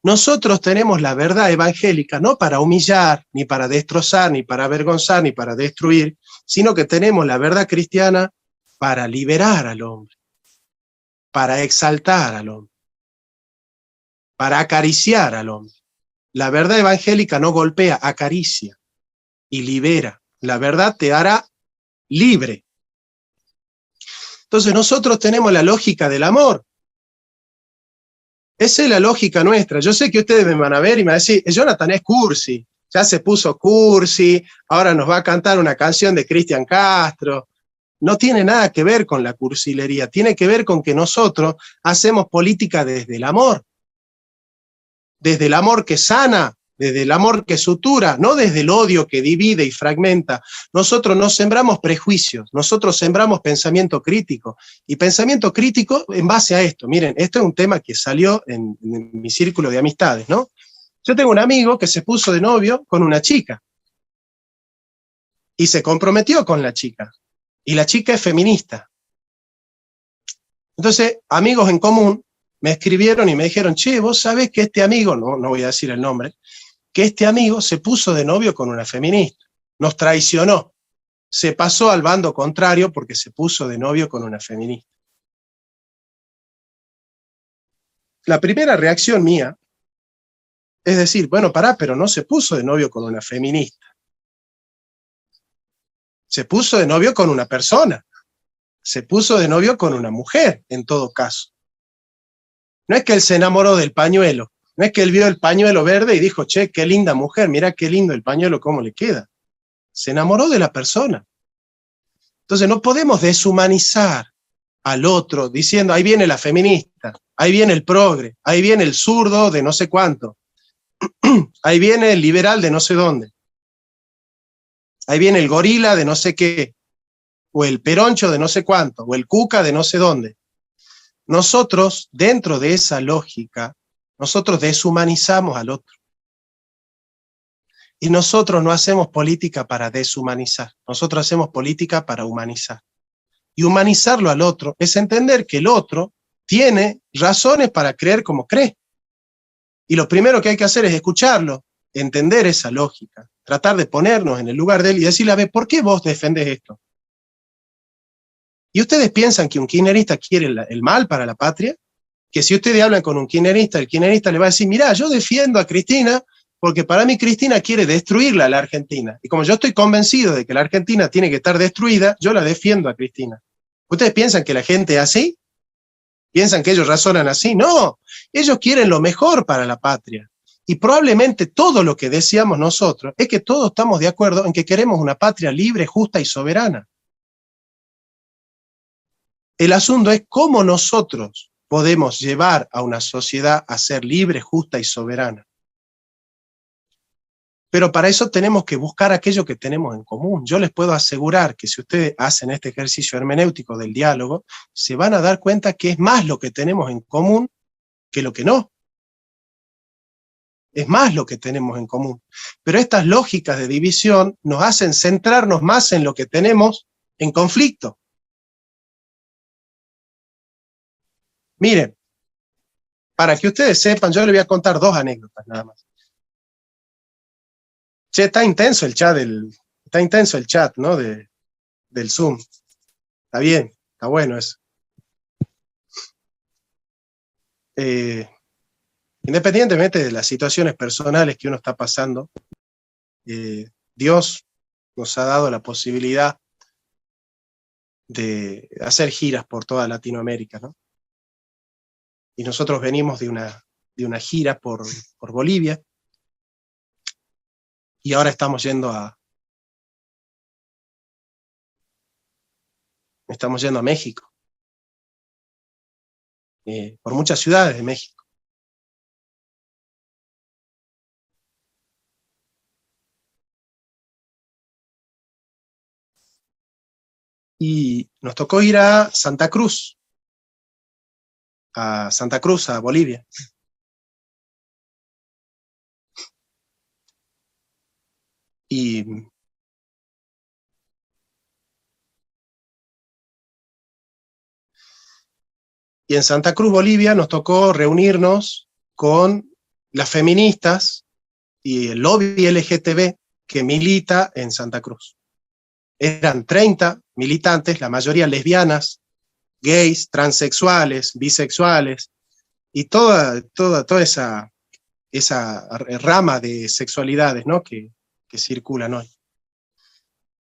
S1: Nosotros tenemos la verdad evangélica no para humillar, ni para destrozar, ni para avergonzar, ni para destruir, sino que tenemos la verdad cristiana para liberar al hombre, para exaltar al hombre, para acariciar al hombre. La verdad evangélica no golpea, acaricia y libera. La verdad te hará libre. Entonces nosotros tenemos la lógica del amor. Esa es la lógica nuestra. Yo sé que ustedes me van a ver y me van a decir, Jonathan es cursi, ya se puso cursi, ahora nos va a cantar una canción de Cristian Castro. No tiene nada que ver con la cursilería, tiene que ver con que nosotros hacemos política desde el amor que sana, desde el amor que sutura, no desde el odio que divide y fragmenta. Nosotros no sembramos prejuicios, nosotros sembramos pensamiento crítico, y pensamiento crítico en base a esto. Miren, esto es un tema que salió en mi círculo de amistades, ¿no? Yo tengo un amigo que se puso de novio con una chica, y se comprometió con la chica, y la chica es feminista. Entonces, amigos en común me escribieron y me dijeron, che, vos sabés que este amigo, no voy a decir el nombre, que este amigo se puso de novio con una feminista, nos traicionó, se pasó al bando contrario porque se puso de novio con una feminista. La primera reacción mía es decir, bueno, pará, pero no se puso de novio con una feminista. Se puso de novio con una persona, se puso de novio con una mujer, en todo caso. No es que él se enamoró del pañuelo, no es que él vio el pañuelo verde y dijo, che, qué linda mujer, mira qué lindo el pañuelo, cómo le queda. Se enamoró de la persona. Entonces no podemos deshumanizar al otro diciendo, ahí viene la feminista, ahí viene el progre, ahí viene el zurdo de no sé cuánto, ahí viene el liberal de no sé dónde, ahí viene el gorila de no sé qué, o el peroncho de no sé cuánto, o el cuca de no sé dónde. Nosotros, dentro de esa lógica, nosotros deshumanizamos al otro. Y nosotros no hacemos política para deshumanizar, nosotros hacemos política para humanizar. Y humanizarlo al otro es entender que el otro tiene razones para creer como cree. Y lo primero que hay que hacer es escucharlo, entender esa lógica, tratar de ponernos en el lugar de él y decirle, a ver, ¿por qué vos defendés esto? ¿Y ustedes piensan que un kirchnerista quiere el mal para la patria? Que si ustedes hablan con un kirchnerista, el kirchnerista le va a decir, mirá, yo defiendo a Cristina porque para mí Cristina quiere destruirla a la Argentina. Y como yo estoy convencido de que la Argentina tiene que estar destruida, yo la defiendo a Cristina. ¿Ustedes piensan que la gente es así? ¿Piensan que ellos razonan así? No, ellos quieren lo mejor para la patria. Y probablemente todo lo que deseamos nosotros es que todos estamos de acuerdo en que queremos una patria libre, justa y soberana. El asunto es cómo nosotros podemos llevar a una sociedad a ser libre, justa y soberana. Pero para eso tenemos que buscar aquello que tenemos en común. Yo les puedo asegurar que si ustedes hacen este ejercicio hermenéutico del diálogo, se van a dar cuenta que es más lo que tenemos en común que lo que no. Es más lo que tenemos en común. Pero estas lógicas de división nos hacen centrarnos más en lo que tenemos en conflicto. Miren, para que ustedes sepan, yo les voy a contar 2 anécdotas nada más. Che, está intenso el chat, ¿no? Del Zoom. Está bien, está bueno eso. Independientemente de las situaciones personales que uno está pasando, Dios nos ha dado la posibilidad de hacer giras por toda Latinoamérica, ¿no? Y nosotros venimos de una gira por Bolivia, y ahora estamos yendo a México, por muchas ciudades de México. Y nos tocó ir a Santa Cruz, a Bolivia. Y en Santa Cruz, Bolivia, nos tocó reunirnos con las feministas y el lobby LGTB que milita en Santa Cruz. Eran 30 militantes, la mayoría lesbianas, gays, transexuales, bisexuales, y toda esa rama de sexualidades, ¿no? que circulan hoy.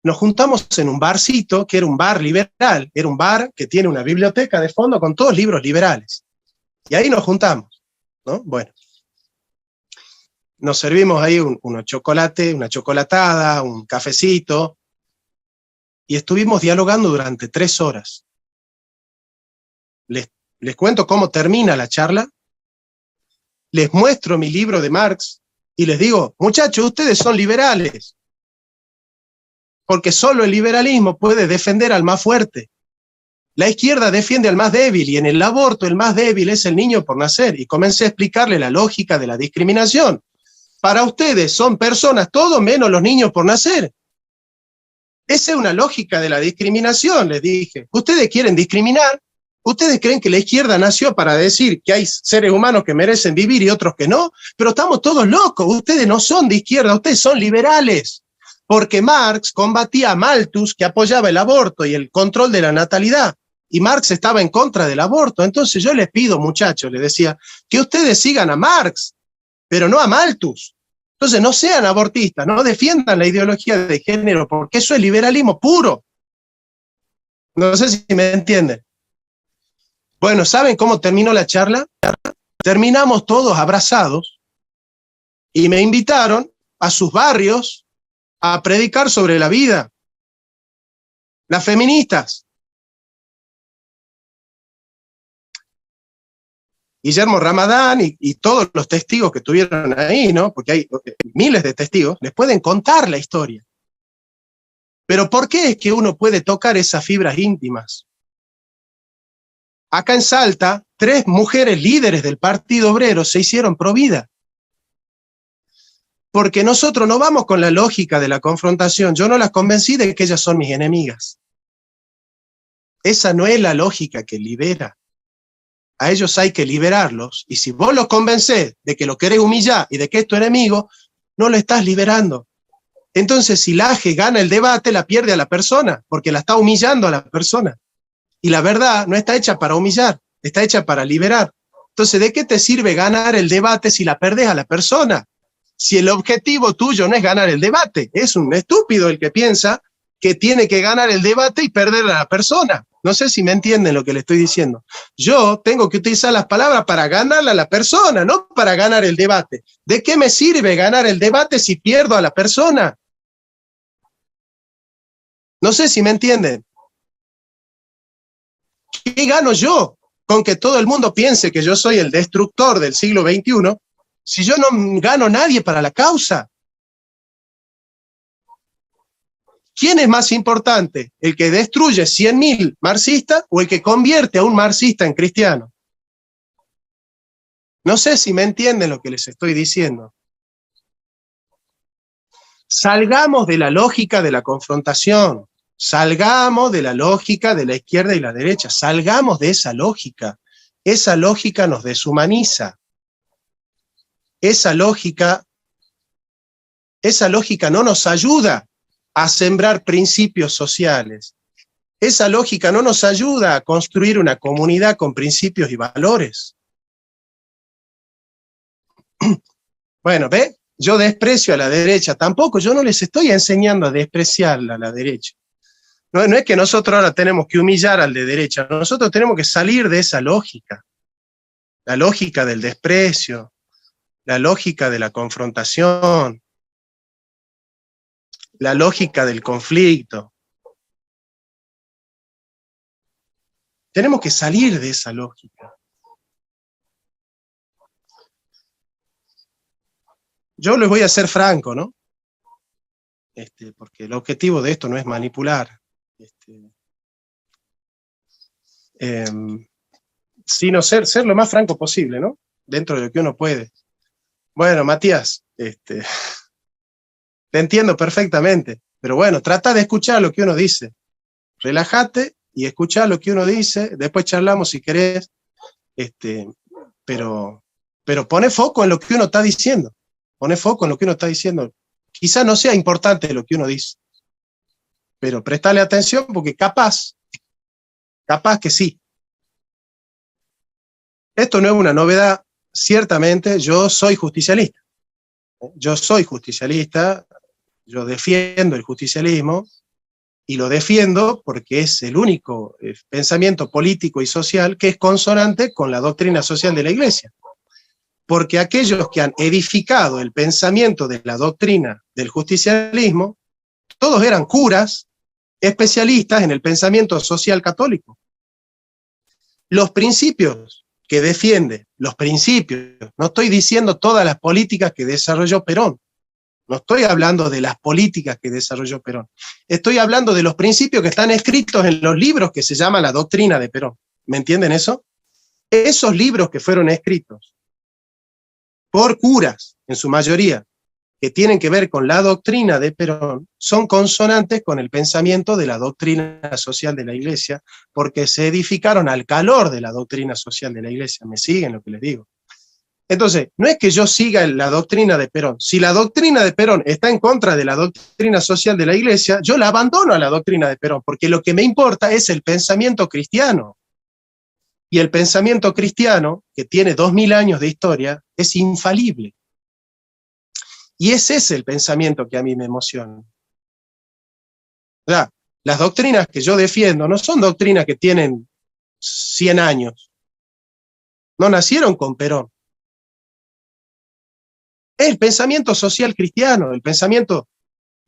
S1: Nos juntamos en un barcito, que era un bar liberal, era un bar que tiene una biblioteca de fondo con todos libros liberales. Y ahí nos juntamos, ¿no? Bueno, nos servimos ahí unos chocolates, una chocolatada, un cafecito, y estuvimos dialogando durante 3 horas. Les cuento cómo termina la charla, les muestro mi libro de Marx, y les digo, muchachos, ustedes son liberales, porque solo el liberalismo puede defender al más fuerte. La izquierda defiende al más débil, y en el aborto el más débil es el niño por nacer, y comencé a explicarle la lógica de la discriminación. Para ustedes son personas todo menos los niños por nacer. Esa es una lógica de la discriminación, les dije. Ustedes quieren discriminar, ustedes creen que la izquierda nació para decir que hay seres humanos que merecen vivir y otros que no, pero estamos todos locos, ustedes no son de izquierda, ustedes son liberales. Porque Marx combatía a Malthus, que apoyaba el aborto y el control de la natalidad, y Marx estaba en contra del aborto. Entonces yo les pido, muchachos, les decía, que ustedes sigan a Marx, pero no a Malthus. Entonces no sean abortistas, no defiendan la ideología de género, porque eso es liberalismo puro. No sé si me entienden. Bueno, ¿saben cómo terminó la charla? Terminamos todos abrazados y me invitaron a sus barrios a predicar sobre la vida. Las feministas. Guillermo Ramadán y todos los testigos que estuvieron ahí, ¿no? Porque hay miles de testigos, les pueden contar la historia. Pero ¿por qué es que uno puede tocar esas fibras íntimas? Acá en Salta, 3 mujeres líderes del Partido Obrero se hicieron pro vida. Porque nosotros no vamos con la lógica de la confrontación. Yo no las convencí de que ellas son mis enemigas. Esa no es la lógica que libera. A ellos hay que liberarlos, y si vos los convencés de que lo querés humillar y de que es tu enemigo, no lo estás liberando. Entonces, si la AGE gana el debate, la pierde a la persona, porque la está humillando a la persona. Y la verdad no está hecha para humillar, está hecha para liberar. Entonces, ¿de qué te sirve ganar el debate si la perdés a la persona? Si el objetivo tuyo no es ganar el debate, es un estúpido el que piensa que tiene que ganar el debate y perder a la persona. No sé si me entienden lo que le estoy diciendo. Yo tengo que utilizar las palabras para ganarle a la persona, no para ganar el debate. ¿De qué me sirve ganar el debate si pierdo a la persona? No sé si me entienden. ¿Qué gano yo con que todo el mundo piense que yo soy el destructor del siglo XXI si yo no gano nadie para la causa? ¿Quién es más importante? ¿El que destruye 100.000 marxistas o el que convierte a un marxista en cristiano? No sé si me entienden lo que les estoy diciendo. Salgamos de la lógica de la confrontación, salgamos de la lógica de la izquierda y la derecha, salgamos de esa lógica. Esa lógica nos deshumaniza. Esa lógica no nos ayuda a sembrar principios sociales. Esa lógica no nos ayuda a construir una comunidad con principios y valores. Bueno, ¿ve? Yo desprecio a la derecha, tampoco, yo no les estoy enseñando a despreciarla a la derecha. No es que nosotros ahora tenemos que humillar al de derecha, nosotros tenemos que salir de esa lógica. La lógica del desprecio, la lógica de la confrontación, la lógica del conflicto. Tenemos que salir de esa lógica. Yo les voy a ser franco, ¿no? Porque el objetivo de esto no es manipular. Sino ser lo más franco posible, ¿no? Dentro de lo que uno puede. Bueno, Matías, te entiendo perfectamente, pero bueno, trata de escuchar lo que uno dice. Relájate y escucha lo que uno dice, después charlamos si querés, pero pone foco en lo que uno está diciendo. Pone foco en lo que uno está diciendo. Quizá no sea importante lo que uno dice, pero prestale atención porque capaz que sí. Esto no es una novedad, ciertamente yo soy justicialista. Yo defiendo el justicialismo, y lo defiendo porque es el único pensamiento político y social que es consonante con la doctrina social de la Iglesia. Porque aquellos que han edificado el pensamiento de la doctrina del justicialismo, todos eran curas especialistas en el pensamiento social católico. Los principios que defiende, no estoy diciendo todas las políticas que desarrolló Perón, no estoy hablando de las políticas que desarrolló Perón, estoy hablando de los principios que están escritos en los libros que se llama la doctrina de Perón. ¿Me entienden eso? Esos libros que fueron escritos por curas, en su mayoría, que tienen que ver con la doctrina de Perón, son consonantes con el pensamiento de la doctrina social de la Iglesia, porque se edificaron al calor de la doctrina social de la Iglesia. ¿Me siguen lo que les digo? Entonces, no es que yo siga la doctrina de Perón. Si la doctrina de Perón está en contra de la doctrina social de la Iglesia, yo la abandono a la doctrina de Perón, porque lo que me importa es el pensamiento cristiano. Y el pensamiento cristiano, que tiene 2000 años de historia, es infalible. Y ese es el pensamiento que a mí me emociona. O sea, las doctrinas que yo defiendo no son doctrinas que tienen 100 años. No nacieron con Perón. Es el pensamiento social cristiano, el pensamiento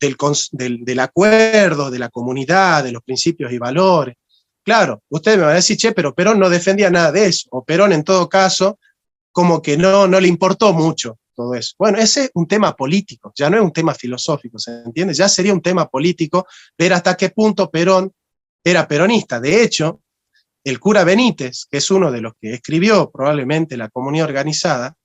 S1: del acuerdo, de la comunidad, de los principios y valores. Claro, usted me va a decir, che, pero Perón no defendía nada de eso, o Perón en todo caso, como que no le importó mucho todo eso. Bueno, ese es un tema político, ya no es un tema filosófico, ¿se entiende? Ya sería un tema político ver hasta qué punto Perón era peronista. De hecho, el cura Benítez, que es uno de los que escribió probablemente la Comunidad Organizada,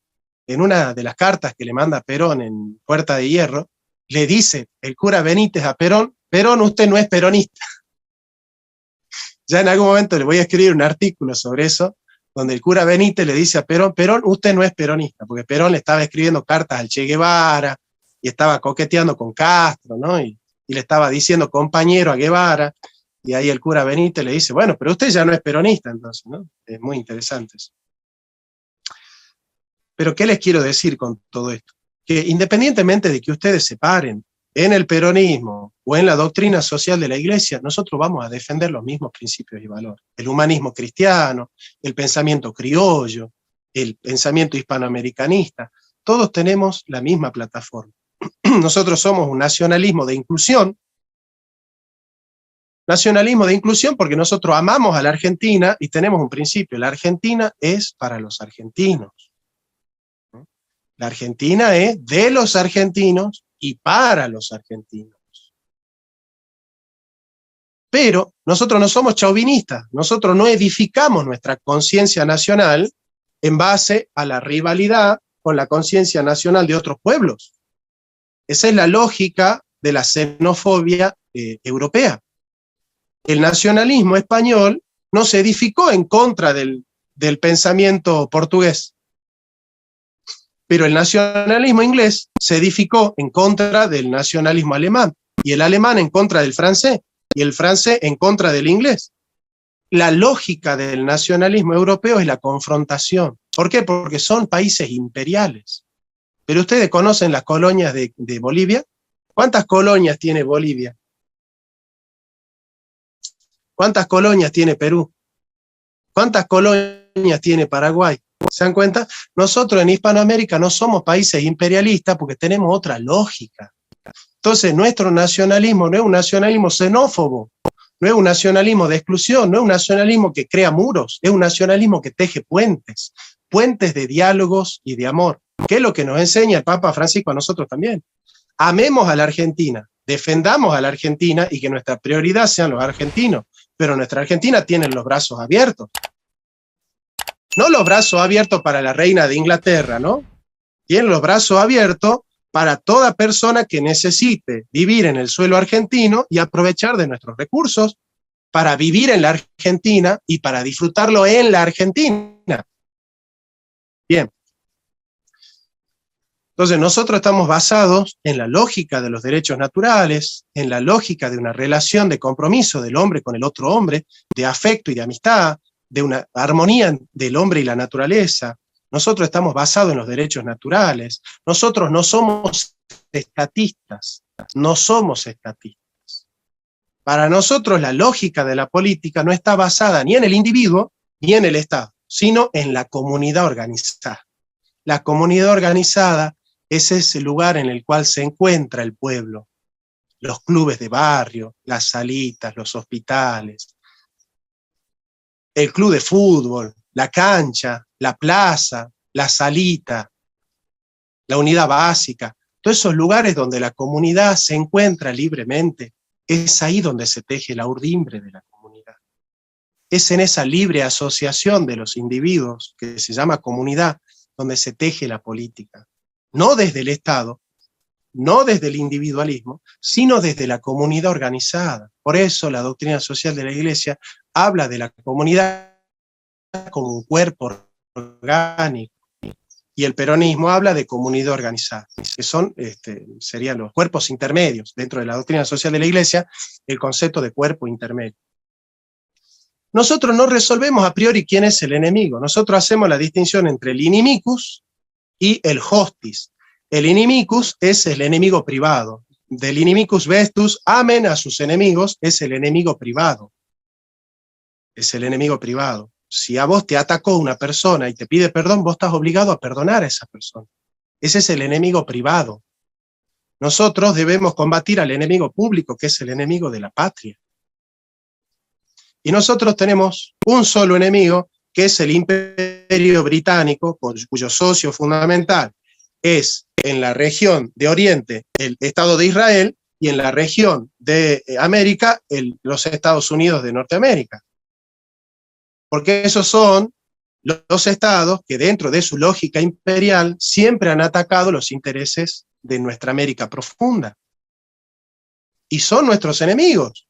S1: en una de las cartas que le manda Perón en Puerta de Hierro, le dice el cura Benítez a Perón, Perón, usted no es peronista. Ya en algún momento le voy a escribir un artículo sobre eso, donde el cura Benítez le dice a Perón, Perón, usted no es peronista, porque Perón le estaba escribiendo cartas al Che Guevara, y estaba coqueteando con Castro, ¿no? Y le estaba diciendo compañero a Guevara, y ahí el cura Benítez le dice, bueno, pero usted ya no es peronista, entonces, ¿no? Es muy interesante eso. Pero ¿qué les quiero decir con todo esto? Que independientemente de que ustedes se paren en el peronismo o en la doctrina social de la Iglesia, nosotros vamos a defender los mismos principios y valores. El humanismo cristiano, el pensamiento criollo, el pensamiento hispanoamericanista, todos tenemos la misma plataforma. Nosotros somos un nacionalismo de inclusión porque nosotros amamos a la Argentina y tenemos un principio, la Argentina es para los argentinos. La Argentina es de los argentinos y para los argentinos. Pero nosotros no somos chauvinistas, nosotros no edificamos nuestra conciencia nacional en base a la rivalidad con la conciencia nacional de otros pueblos. Esa es la lógica de la xenofobia europea. El nacionalismo español no se edificó en contra del pensamiento portugués, pero el nacionalismo inglés se edificó en contra del nacionalismo alemán, y el alemán en contra del francés, y el francés en contra del inglés. La lógica del nacionalismo europeo es la confrontación. ¿Por qué? Porque son países imperiales. Pero ustedes conocen las colonias de Bolivia. ¿Cuántas colonias tiene Bolivia? ¿Cuántas colonias tiene Perú? ¿Cuántas colonias tiene Paraguay? ¿Se dan cuenta? Nosotros en Hispanoamérica no somos países imperialistas porque tenemos otra lógica. Entonces nuestro nacionalismo no es un nacionalismo xenófobo, no es un nacionalismo de exclusión, no es un nacionalismo que crea muros, es un nacionalismo que teje puentes, puentes de diálogos y de amor, que es lo que nos enseña el Papa Francisco a nosotros también. Amemos a la Argentina, defendamos a la Argentina y que nuestra prioridad sean los argentinos, pero nuestra Argentina tiene los brazos abiertos. No los brazos abiertos para la reina de Inglaterra, ¿no? Tiene los brazos abiertos para toda persona que necesite vivir en el suelo argentino y aprovechar de nuestros recursos para vivir en la Argentina y para disfrutarlo en la Argentina. Bien. Entonces nosotros estamos basados en la lógica de los derechos naturales, en la lógica de una relación de compromiso del hombre con el otro hombre, de afecto y de amistad, de una armonía del hombre y la naturaleza. Nosotros estamos basados en los derechos naturales. Nosotros no somos estatistas, no somos estatistas. Para nosotros la lógica de la política no está basada ni en el individuo ni en el Estado, sino en la comunidad organizada. La comunidad organizada es ese lugar en el cual se encuentra el pueblo, los clubes de barrio, las salitas, los hospitales, el club de fútbol, la cancha, la plaza, la salita, la unidad básica, todos esos lugares donde la comunidad se encuentra libremente, es ahí donde se teje la urdimbre de la comunidad. Es en esa libre asociación de los individuos, que se llama comunidad, donde se teje la política. No desde el Estado, no desde el individualismo, sino desde la comunidad organizada. Por eso la doctrina social de la Iglesia habla de la comunidad como un cuerpo orgánico, y el peronismo habla de comunidad organizada, que son, serían los cuerpos intermedios. Dentro de la doctrina social de la Iglesia, el concepto de cuerpo intermedio. Nosotros no resolvemos a priori quién es el enemigo, nosotros hacemos la distinción entre el inimicus y el hostis. El inimicus es el enemigo privado. Del inimicus vestus, amen a sus enemigos, es el enemigo privado. Es el enemigo privado. Si a vos te atacó una persona y te pide perdón, vos estás obligado a perdonar a esa persona. Ese es el enemigo privado. Nosotros debemos combatir al enemigo público, que es el enemigo de la patria. Y nosotros tenemos un solo enemigo, que es el Imperio Británico, cuyo socio fundamental es en la región de Oriente el Estado de Israel y en la región de América los Estados Unidos de Norteamérica. Porque esos son los estados que dentro de su lógica imperial siempre han atacado los intereses de nuestra América profunda. Y son nuestros enemigos.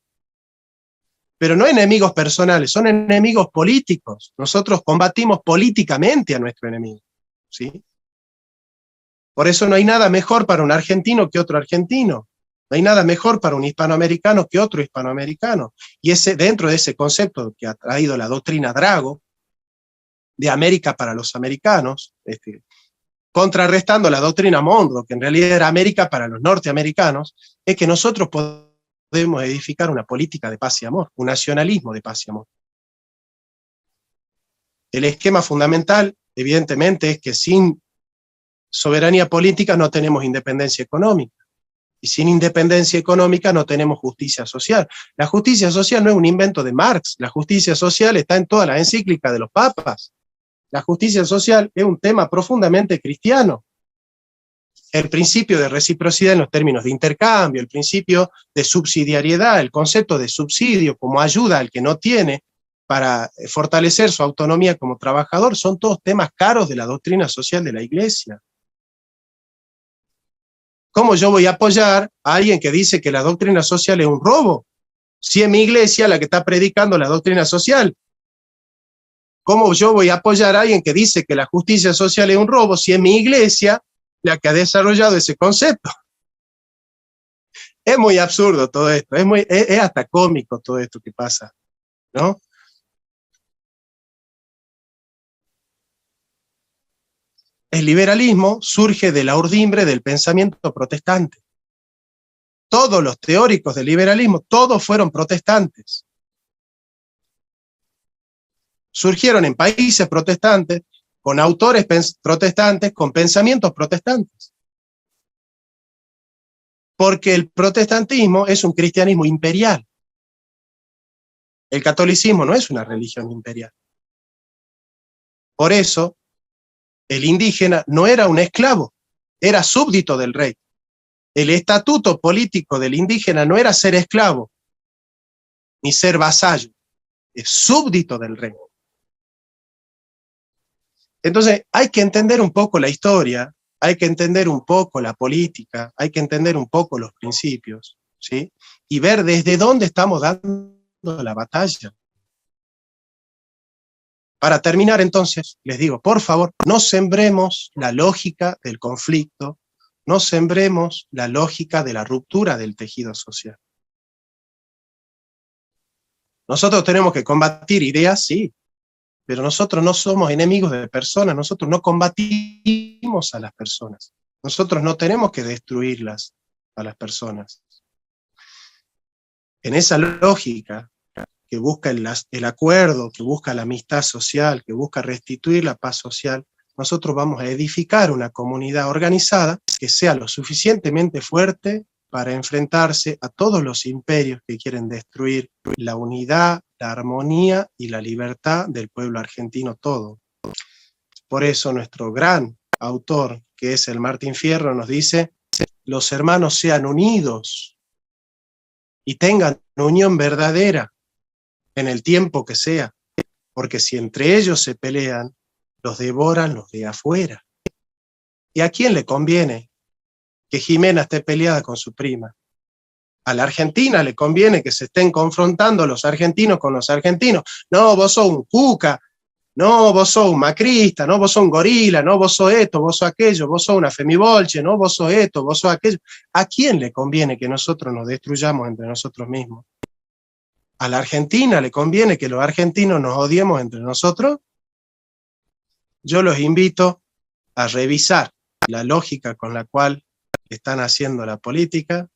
S1: Pero no enemigos personales, son enemigos políticos. Nosotros combatimos políticamente a nuestro enemigo, ¿sí? Por eso no hay nada mejor para un argentino que otro argentino. No hay nada mejor para un hispanoamericano que otro hispanoamericano. Y dentro de ese concepto que ha traído la doctrina Drago, de América para los americanos, contrarrestando la doctrina Monroe, que en realidad era América para los norteamericanos, es que nosotros podemos edificar una política de paz y amor, un nacionalismo de paz y amor. El esquema fundamental, evidentemente, es que sin soberanía política no tenemos independencia económica. Y sin independencia económica no tenemos justicia social. La justicia social no es un invento de Marx, la justicia social está en todas las encíclicas de los papas. La justicia social es un tema profundamente cristiano. El principio de reciprocidad en los términos de intercambio, el principio de subsidiariedad, el concepto de subsidio como ayuda al que no tiene para fortalecer su autonomía como trabajador, son todos temas caros de la doctrina social de la Iglesia. ¿Cómo yo voy a apoyar a alguien que dice que la doctrina social es un robo? Si es mi iglesia la que está predicando la doctrina social. ¿Cómo yo voy a apoyar a alguien que dice que la justicia social es un robo si es mi iglesia la que ha desarrollado ese concepto? Es muy absurdo todo esto, es hasta cómico todo esto que pasa, ¿no? El liberalismo surge de la urdimbre del pensamiento protestante. Todos los teóricos del liberalismo, todos fueron protestantes. Surgieron en países protestantes, con autores protestantes, con pensamientos protestantes. Porque el protestantismo es un cristianismo imperial. El catolicismo no es una religión imperial. Por eso, el indígena no era un esclavo, era súbdito del rey. El estatuto político del indígena no era ser esclavo, ni ser vasallo, es súbdito del rey. Entonces, hay que entender un poco la historia, hay que entender un poco la política, hay que entender un poco los principios, ¿sí? Y ver desde dónde estamos dando la batalla. Para terminar, entonces, les digo, por favor, no sembremos la lógica del conflicto, no sembremos la lógica de la ruptura del tejido social. Nosotros tenemos que combatir ideas, sí, pero nosotros no somos enemigos de personas, nosotros no combatimos a las personas, nosotros no tenemos que destruirlas a las personas. En esa lógica que busca el acuerdo, que busca la amistad social, que busca restituir la paz social, nosotros vamos a edificar una comunidad organizada que sea lo suficientemente fuerte para enfrentarse a todos los imperios que quieren destruir la unidad, la armonía y la libertad del pueblo argentino todo. Por eso nuestro gran autor, que es el Martín Fierro, nos dice: los hermanos sean unidos y tengan unión verdadera en el tiempo que sea, porque si entre ellos se pelean, los devoran los de afuera. ¿Y a quién le conviene que Jimena esté peleada con su prima? A la Argentina le conviene que se estén confrontando los argentinos con los argentinos. No, vos sos un cuca, no, vos sos un macrista, no, vos sos un gorila, no, vos sos esto, vos sos aquello, vos sos una femibolche, no, vos sos esto, vos sos aquello. ¿A quién le conviene que nosotros nos destruyamos entre nosotros mismos? ¿A la Argentina le conviene que los argentinos nos odiemos entre nosotros? Yo los invito a revisar la lógica con la cual están haciendo la política,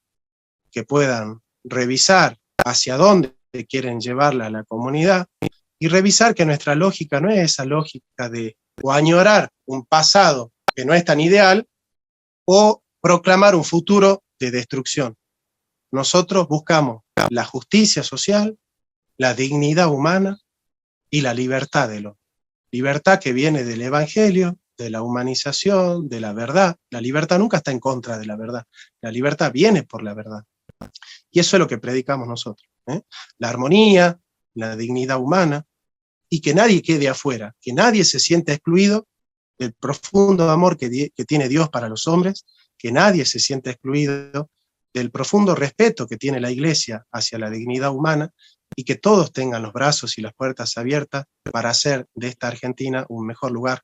S1: que puedan revisar hacia dónde quieren llevarla a la comunidad, y revisar que nuestra lógica no es esa lógica de o añorar un pasado que no es tan ideal, o proclamar un futuro de destrucción. Nosotros buscamos la justicia social, la dignidad humana y la libertad del hombre. Libertad que viene del Evangelio, de la humanización, de la verdad. La libertad nunca está en contra de la verdad. La libertad viene por la verdad. Y eso es lo que predicamos nosotros, ¿eh? La armonía, la dignidad humana, y que nadie quede afuera, que nadie se sienta excluido del profundo amor que tiene Dios para los hombres, que nadie se sienta excluido del profundo respeto que tiene la Iglesia hacia la dignidad humana, y que todos tengan los brazos y las puertas abiertas para hacer de esta Argentina un mejor lugar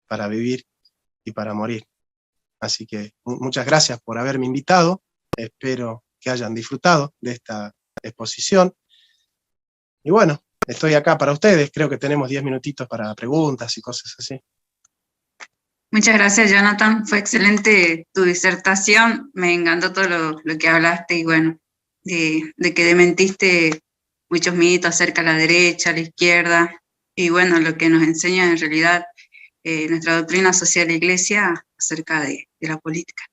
S1: para vivir y para morir. Así que muchas gracias por haberme invitado, espero que hayan disfrutado de esta exposición, y bueno, estoy acá para ustedes, creo que tenemos 10 minutitos para preguntas y cosas así.
S2: Muchas gracias, Jonathan. Fue excelente tu disertación. Me encantó todo lo que hablaste y bueno, de que desmentiste muchos mitos acerca de la derecha, la izquierda y bueno, lo que nos enseña en realidad nuestra doctrina social de la Iglesia acerca de la política.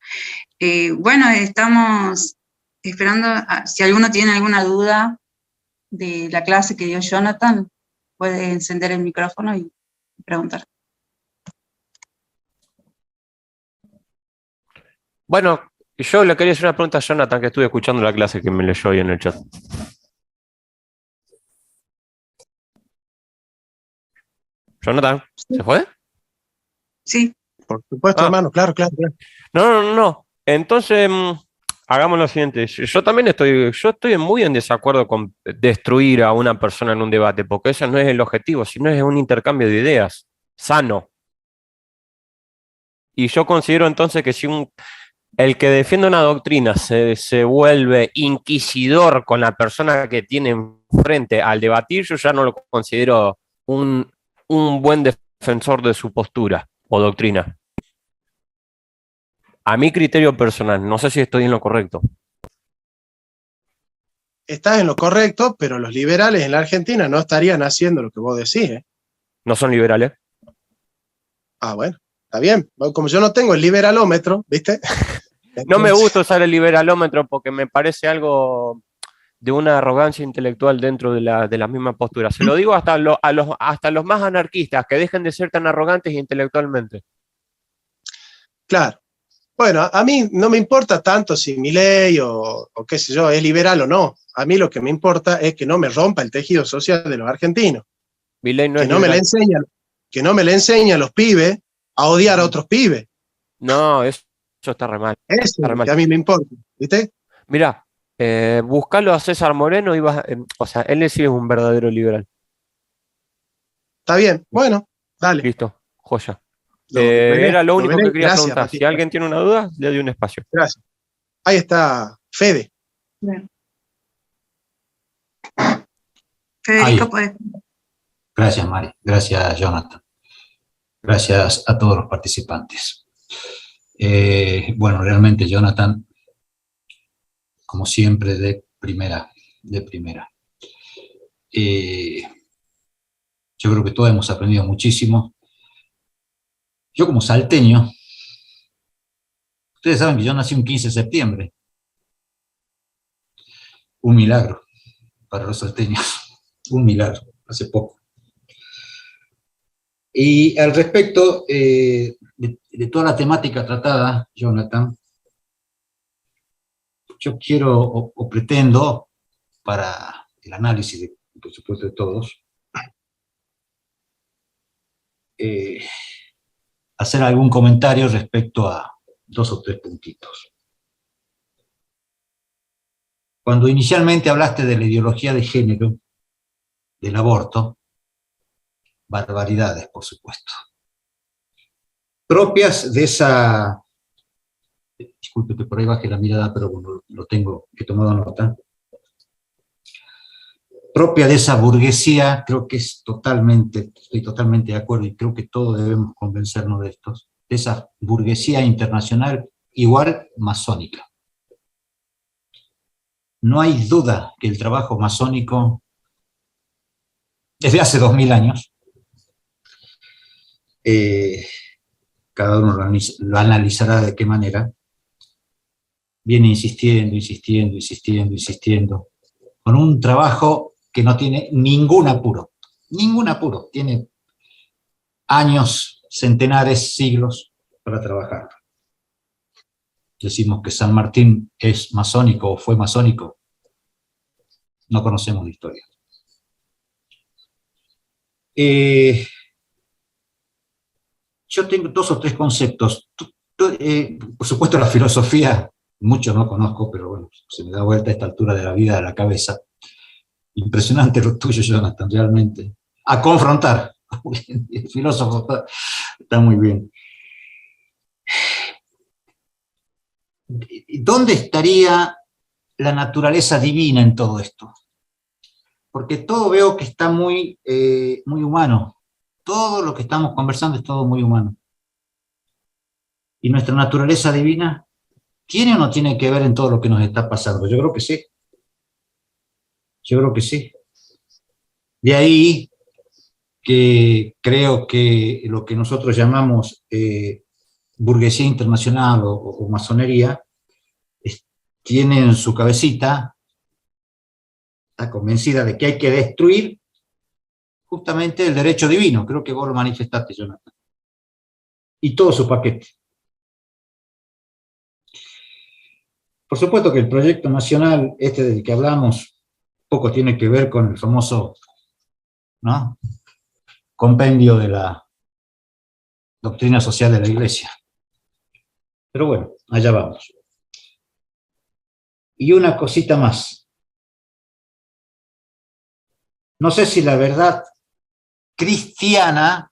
S2: Bueno, estamos esperando, si alguno tiene alguna duda de la clase que dio Jonathan, puede encender el micrófono y preguntar.
S3: Bueno, yo le quería hacer una pregunta a Jonathan, que estuve escuchando la clase que me leyó ahí en el chat. Jonathan, ¿se fue?
S2: Sí.
S1: Por supuesto, hermano, claro.
S3: No. Entonces, hagamos lo siguiente. Yo también estoy muy en desacuerdo con destruir a una persona en un debate, porque ese no es el objetivo, sino es un intercambio de ideas, sano. Y yo considero entonces que si el que defiende una doctrina se vuelve inquisidor con la persona que tiene enfrente al debatir, yo ya no lo considero un buen defensor de su postura o doctrina. A mi criterio personal, no sé si estoy en lo correcto.
S1: Estás en lo correcto, pero los liberales en la Argentina no estarían haciendo lo que vos decís, ¿eh?
S3: ¿No son liberales?
S1: Ah, bueno, está bien. Como yo no tengo el liberalómetro, ¿viste? Entonces,
S3: no me gusta usar el liberalómetro porque me parece algo de una arrogancia intelectual dentro de la misma postura. Se lo digo hasta los más anarquistas, que dejen de ser tan arrogantes intelectualmente.
S1: Claro. Bueno, a mí no me importa tanto si Milei o qué sé yo, es liberal o no. A mí lo que me importa es que no me rompa el tejido social de los argentinos.
S3: Milei no
S1: que,
S3: es
S1: no me que no me le enseñe a los pibes a odiar a otros pibes.
S3: No, eso está re mal.
S1: Eso es lo que a mí me importa, ¿viste?
S3: Mirá, buscalo a César Moreno y o sea, él sí es un verdadero liberal.
S1: Está bien, bueno, dale.
S3: Listo, joya. Era lo único que quería preguntar.
S1: Gracias.
S3: Si alguien tiene una duda, le doy un espacio.
S1: Gracias. Ahí está Fede.
S2: Bien. Federico, puedes.
S4: Gracias, Mari. Gracias, Jonathan. Gracias a todos los participantes. Bueno, realmente, Jonathan, como siempre, de primera. Yo creo que todos hemos aprendido muchísimo. Yo como salteño, ustedes saben que yo nací un 15 de septiembre. Un milagro para los salteños. Un milagro, hace poco. Y al respecto de toda la temática tratada, Jonathan, yo quiero o pretendo, para el análisis, por supuesto, de todos, hacer algún comentario respecto a 2 o 3 puntitos. Cuando inicialmente hablaste de la ideología de género, del aborto, barbaridades, por supuesto, propias de esa, disculpe que por ahí baje la mirada, pero bueno, lo tengo, he tomado nota, propia de esa burguesía, creo que estoy totalmente de acuerdo y creo que todos debemos convencernos de estos, de esa burguesía internacional igual masónica. No hay duda que el trabajo masónico, desde hace 2000 años, cada uno lo analizará de qué manera, viene insistiendo, con un trabajo que no tiene ningún apuro, tiene años, centenares, siglos para trabajar. Decimos que San Martín es masónico o fue masónico, no conocemos la historia. Yo tengo 2 o 3 conceptos. Por supuesto, la filosofía, mucho no conozco, pero bueno, se me da vuelta a esta altura de la vida a la cabeza. Impresionante lo tuyo, Jonathan, realmente. A confrontar. El filósofo está muy bien. ¿Dónde estaría la naturaleza divina en todo esto? Porque todo veo que está muy humano. Todo lo que estamos conversando es todo muy humano. ¿Y nuestra naturaleza divina tiene o no tiene que ver en todo lo que nos está pasando? Yo creo que sí. Yo creo que sí. De ahí que creo que lo que nosotros llamamos burguesía internacional o masonería tiene en su cabecita, está convencida de que hay que destruir justamente el derecho divino. Creo que vos lo manifestaste, Jonathan. Y todo su paquete. Por supuesto que el proyecto nacional, este del que hablamos, poco tiene que ver con el famoso, ¿no?, compendio de la doctrina social de la Iglesia. Pero bueno, allá vamos. Y una cosita más. No sé si la verdad cristiana,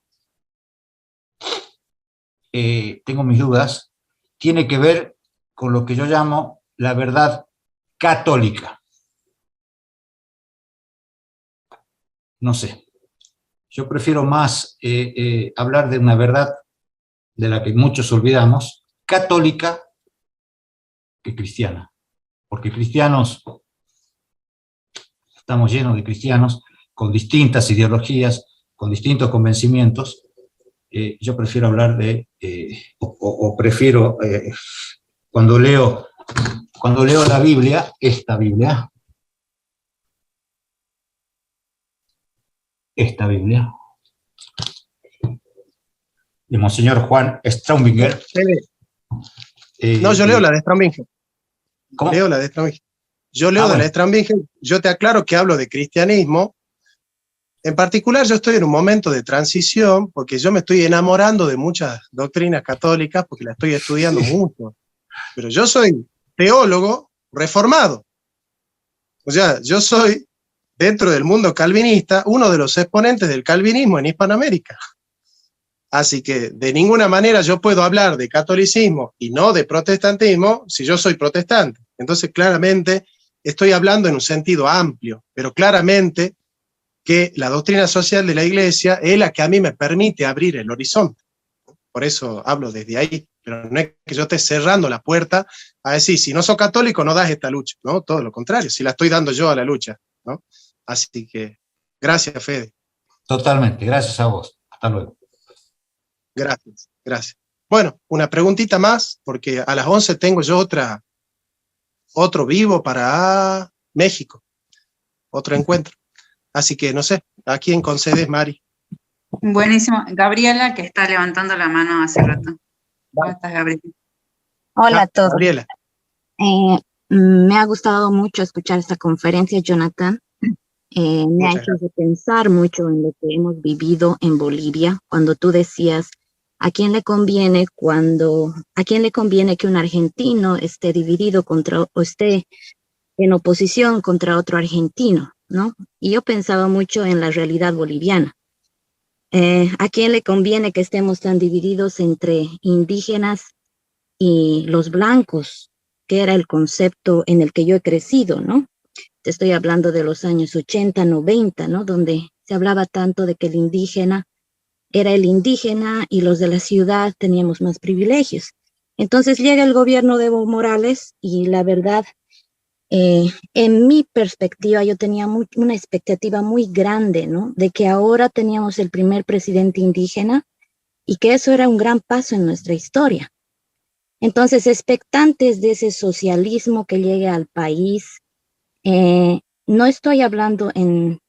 S4: tengo mis dudas, tiene que ver con lo que yo llamo la verdad católica. No sé. Yo prefiero más hablar de una verdad de la que muchos olvidamos, católica, que cristiana. Porque cristianos, estamos llenos de cristianos con distintas ideologías, con distintos convencimientos. Yo prefiero hablar de, prefiero, cuando leo la Biblia, esta Biblia, de Monseñor Juan Straubinger.
S1: No, yo leo la de Straubinger.
S4: ¿Cómo?
S1: Leo la de Straubinger. Yo leo de
S4: bueno.
S1: la de Straubinger. Yo te aclaro que hablo de cristianismo. En particular, yo estoy en un momento de transición porque yo me estoy enamorando de muchas doctrinas católicas porque las estoy estudiando mucho. Pero yo soy teólogo reformado. O sea, yo soy, dentro del mundo calvinista, uno de los exponentes del calvinismo en Hispanoamérica. Así que de ninguna manera yo puedo hablar de catolicismo y no de protestantismo si yo soy protestante. Entonces, claramente, estoy hablando en un sentido amplio, pero claramente que la doctrina social de la Iglesia es la que a mí me permite abrir el horizonte. Por eso hablo desde ahí, pero no es que yo esté cerrando la puerta a decir, si no sos católico no das esta lucha, ¿no? Todo lo contrario, si la estoy dando yo a la lucha, ¿no? Así que, gracias, Fede.
S4: Totalmente, gracias a vos. Hasta luego.
S1: Gracias, gracias. Bueno, una preguntita más, porque a las 11 tengo yo otro vivo para México, otro encuentro. Así que, no sé, ¿a quién concedes, Mari?
S2: Buenísimo. Gabriela, que está levantando la mano hace rato. ¿Cómo estás, Gabriela?
S5: Hola a todos.
S1: Gabriela.
S5: Me ha gustado mucho escuchar esta conferencia, Jonathan. Me ha hecho pensar mucho en lo que hemos vivido en Bolivia, cuando tú decías, ¿a quién le conviene que un argentino esté dividido o esté en oposición contra otro argentino, ¿no? Y yo pensaba mucho en la realidad boliviana. ¿A quién le conviene que estemos tan divididos entre indígenas y los blancos, que era el concepto en el que yo he crecido, ¿no? Te estoy hablando de los años 80, 90, ¿no? Donde se hablaba tanto de que el indígena era el indígena y los de la ciudad teníamos más privilegios. Entonces llega el gobierno de Evo Morales y la verdad, en mi perspectiva, yo tenía una expectativa muy grande, ¿no? De que ahora teníamos el primer presidente indígena y que eso era un gran paso en nuestra historia. Entonces, expectantes de ese socialismo que llegue al país, no estoy hablando en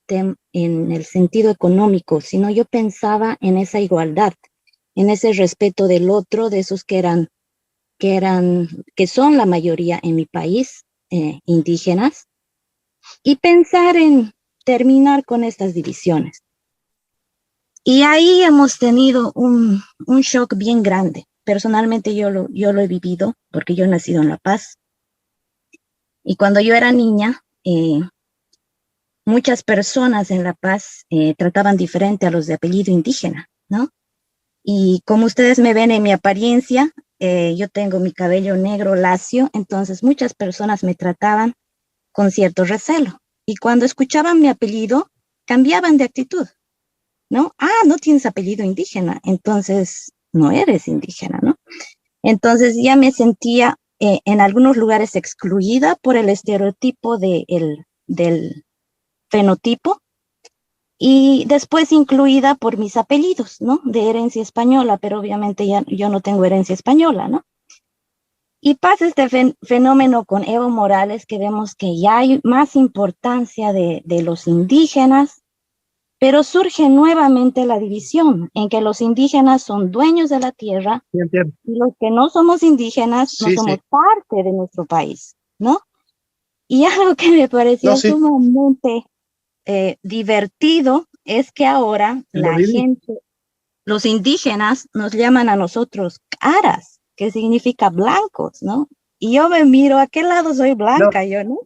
S5: el sentido económico, sino yo pensaba en esa igualdad, en ese respeto del otro, de esos que son la mayoría en mi país, indígenas, y pensar en terminar con estas divisiones. Y ahí hemos tenido un shock bien grande. Personalmente yo lo he vivido porque yo he nacido en La Paz. Y cuando yo era niña, muchas personas en La Paz trataban diferente a los de apellido indígena, ¿no? Y como ustedes me ven en mi apariencia, yo tengo mi cabello negro lacio, entonces muchas personas me trataban con cierto recelo. Y cuando escuchaban mi apellido, cambiaban de actitud, ¿no? Ah, no tienes apellido indígena, entonces no eres indígena, ¿no? Entonces ya me sentía en algunos lugares excluida por el estereotipo del fenotipo y después incluida por mis apellidos, ¿no? De herencia española, pero obviamente ya yo no tengo herencia española, ¿no? Y pasa este fenómeno con Evo Morales, que vemos que ya hay más importancia de los indígenas, pero surge nuevamente la división en que los indígenas son dueños de la tierra y los que no somos indígenas no somos parte de nuestro país, ¿no? Y algo que me pareció sumamente divertido es que ahora los indígenas nos llaman a nosotros caras, que significa blancos, ¿no? Y yo me miro, ¿a qué lado soy blanca yo, no?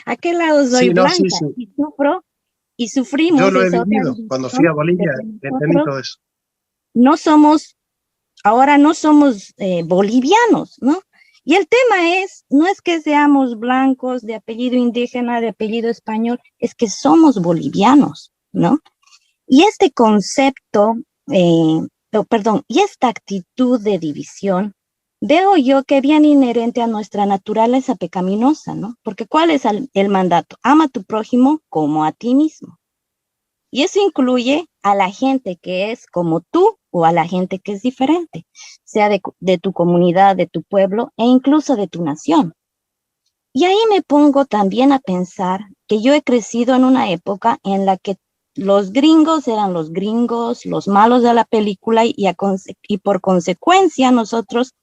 S5: ¿A qué lado soy blanca? Y sufro. Y sufrimos.
S1: Yo lo he vivido. Cuando fui a Bolivia, entendí todo eso.
S5: Ahora no somos bolivianos, ¿no? Y el tema no es que seamos blancos de apellido indígena, de apellido español, es que somos bolivianos, ¿no? Y este concepto, y esta actitud de división, veo yo que es bien inherente a nuestra naturaleza pecaminosa, ¿no? Porque ¿cuál es el mandato? Ama a tu prójimo como a ti mismo. Y eso incluye a la gente que es como tú o a la gente que es diferente, sea de tu comunidad, de tu pueblo e incluso de tu nación. Y ahí me pongo también a pensar que yo he crecido en una época en la que los gringos eran los gringos, los malos de la película y por consecuencia nosotros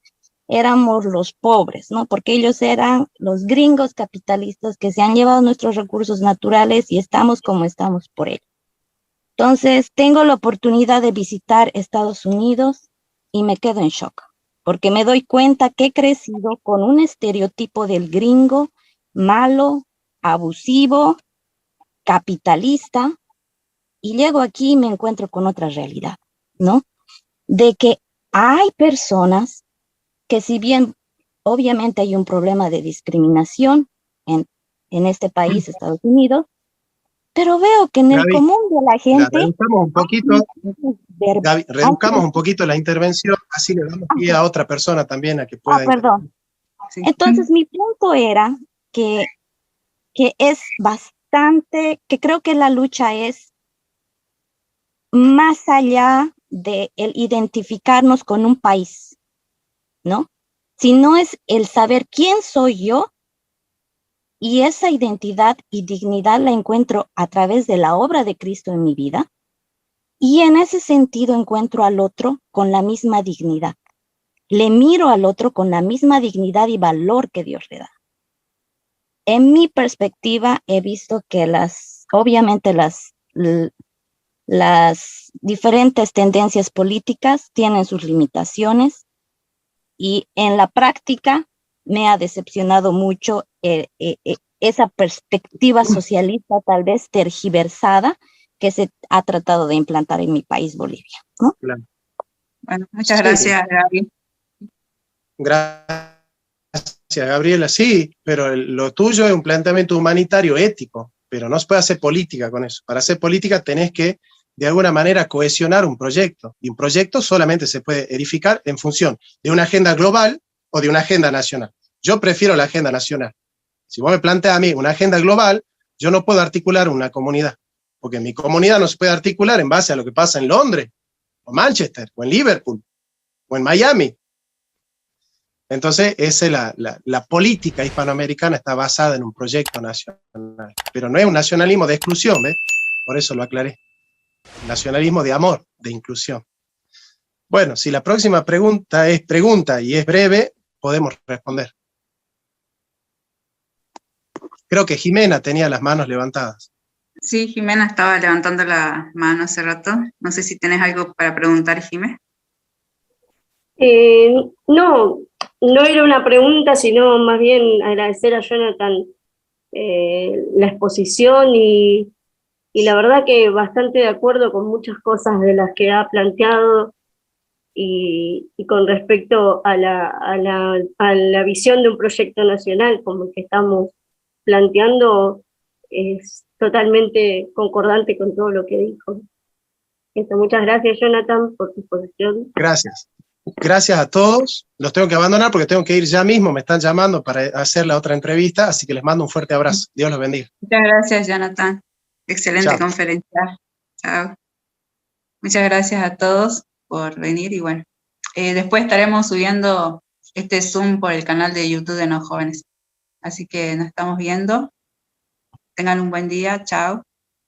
S5: éramos los pobres, ¿no? Porque ellos eran los gringos capitalistas que se han llevado nuestros recursos naturales y estamos como estamos por ello. Entonces, tengo la oportunidad de visitar Estados Unidos y me quedo en shock, porque me doy cuenta que he crecido con un estereotipo del gringo malo, abusivo, capitalista, y llego aquí y me encuentro con otra realidad, ¿no? De que hay personas que si bien obviamente hay un problema de discriminación en este país, Estados Unidos, pero veo que en el común de la gente...
S1: Reduzcamos un poquito la intervención, así le damos pie a otra persona también a que pueda...
S5: perdón. Sí. Entonces mi punto era que es bastante, que creo que la lucha es más allá de el identificarnos con un país, ¿no? Sino es el saber quién soy yo, y esa identidad y dignidad la encuentro a través de la obra de Cristo en mi vida, y en ese sentido encuentro al otro con la misma dignidad. Le miro al otro con la misma dignidad y valor que Dios le da. En mi perspectiva he visto que obviamente las diferentes tendencias políticas tienen sus limitaciones, y en la práctica me ha decepcionado mucho esa perspectiva socialista tal vez tergiversada que se ha tratado de implantar en mi país, Bolivia, ¿no?
S1: Claro.
S2: Bueno, muchas gracias, Gaby.
S1: Gracias, Gabriela. Sí, pero lo tuyo es un planteamiento humanitario ético, pero no se puede hacer política con eso. Para hacer política tenés que de alguna manera cohesionar un proyecto, y un proyecto solamente se puede edificar en función de una agenda global o de una agenda nacional. Yo prefiero la agenda nacional. Si vos me planteas a mí una agenda global, yo no puedo articular una comunidad, porque mi comunidad no se puede articular en base a lo que pasa en Londres, o Manchester, o en Liverpool, o en Miami. Entonces, esa es la política hispanoamericana, está basada en un proyecto nacional, pero no es un nacionalismo de exclusión, ¿ves? Por eso lo aclaré. Nacionalismo de amor, de inclusión. Bueno, si la próxima pregunta es pregunta y es breve, podemos responder. Creo que Jimena tenía las manos levantadas.
S2: Sí, Jimena estaba levantando la mano hace rato. No sé si tenés algo para preguntar, Jimé.
S6: No, no era una pregunta, sino más bien agradecer a Jonathan la exposición y la verdad que bastante de acuerdo con muchas cosas de las que ha planteado y con respecto a la visión de un proyecto nacional como el que estamos planteando, es totalmente concordante con todo lo que dijo. Muchas gracias, Jonathan, por tu exposición.
S1: Gracias. Gracias a todos. Los tengo que abandonar porque tengo que ir ya mismo. Me están llamando para hacer la otra entrevista, así que les mando un fuerte abrazo. Dios los bendiga.
S2: Muchas gracias, Jonathan. Excelente
S1: Chao.
S2: conferencia. Chao. Muchas gracias a todos por venir y bueno, después estaremos subiendo este Zoom por el canal de YouTube de No Jóvenes. Así que nos estamos viendo. Tengan un buen día. Chao.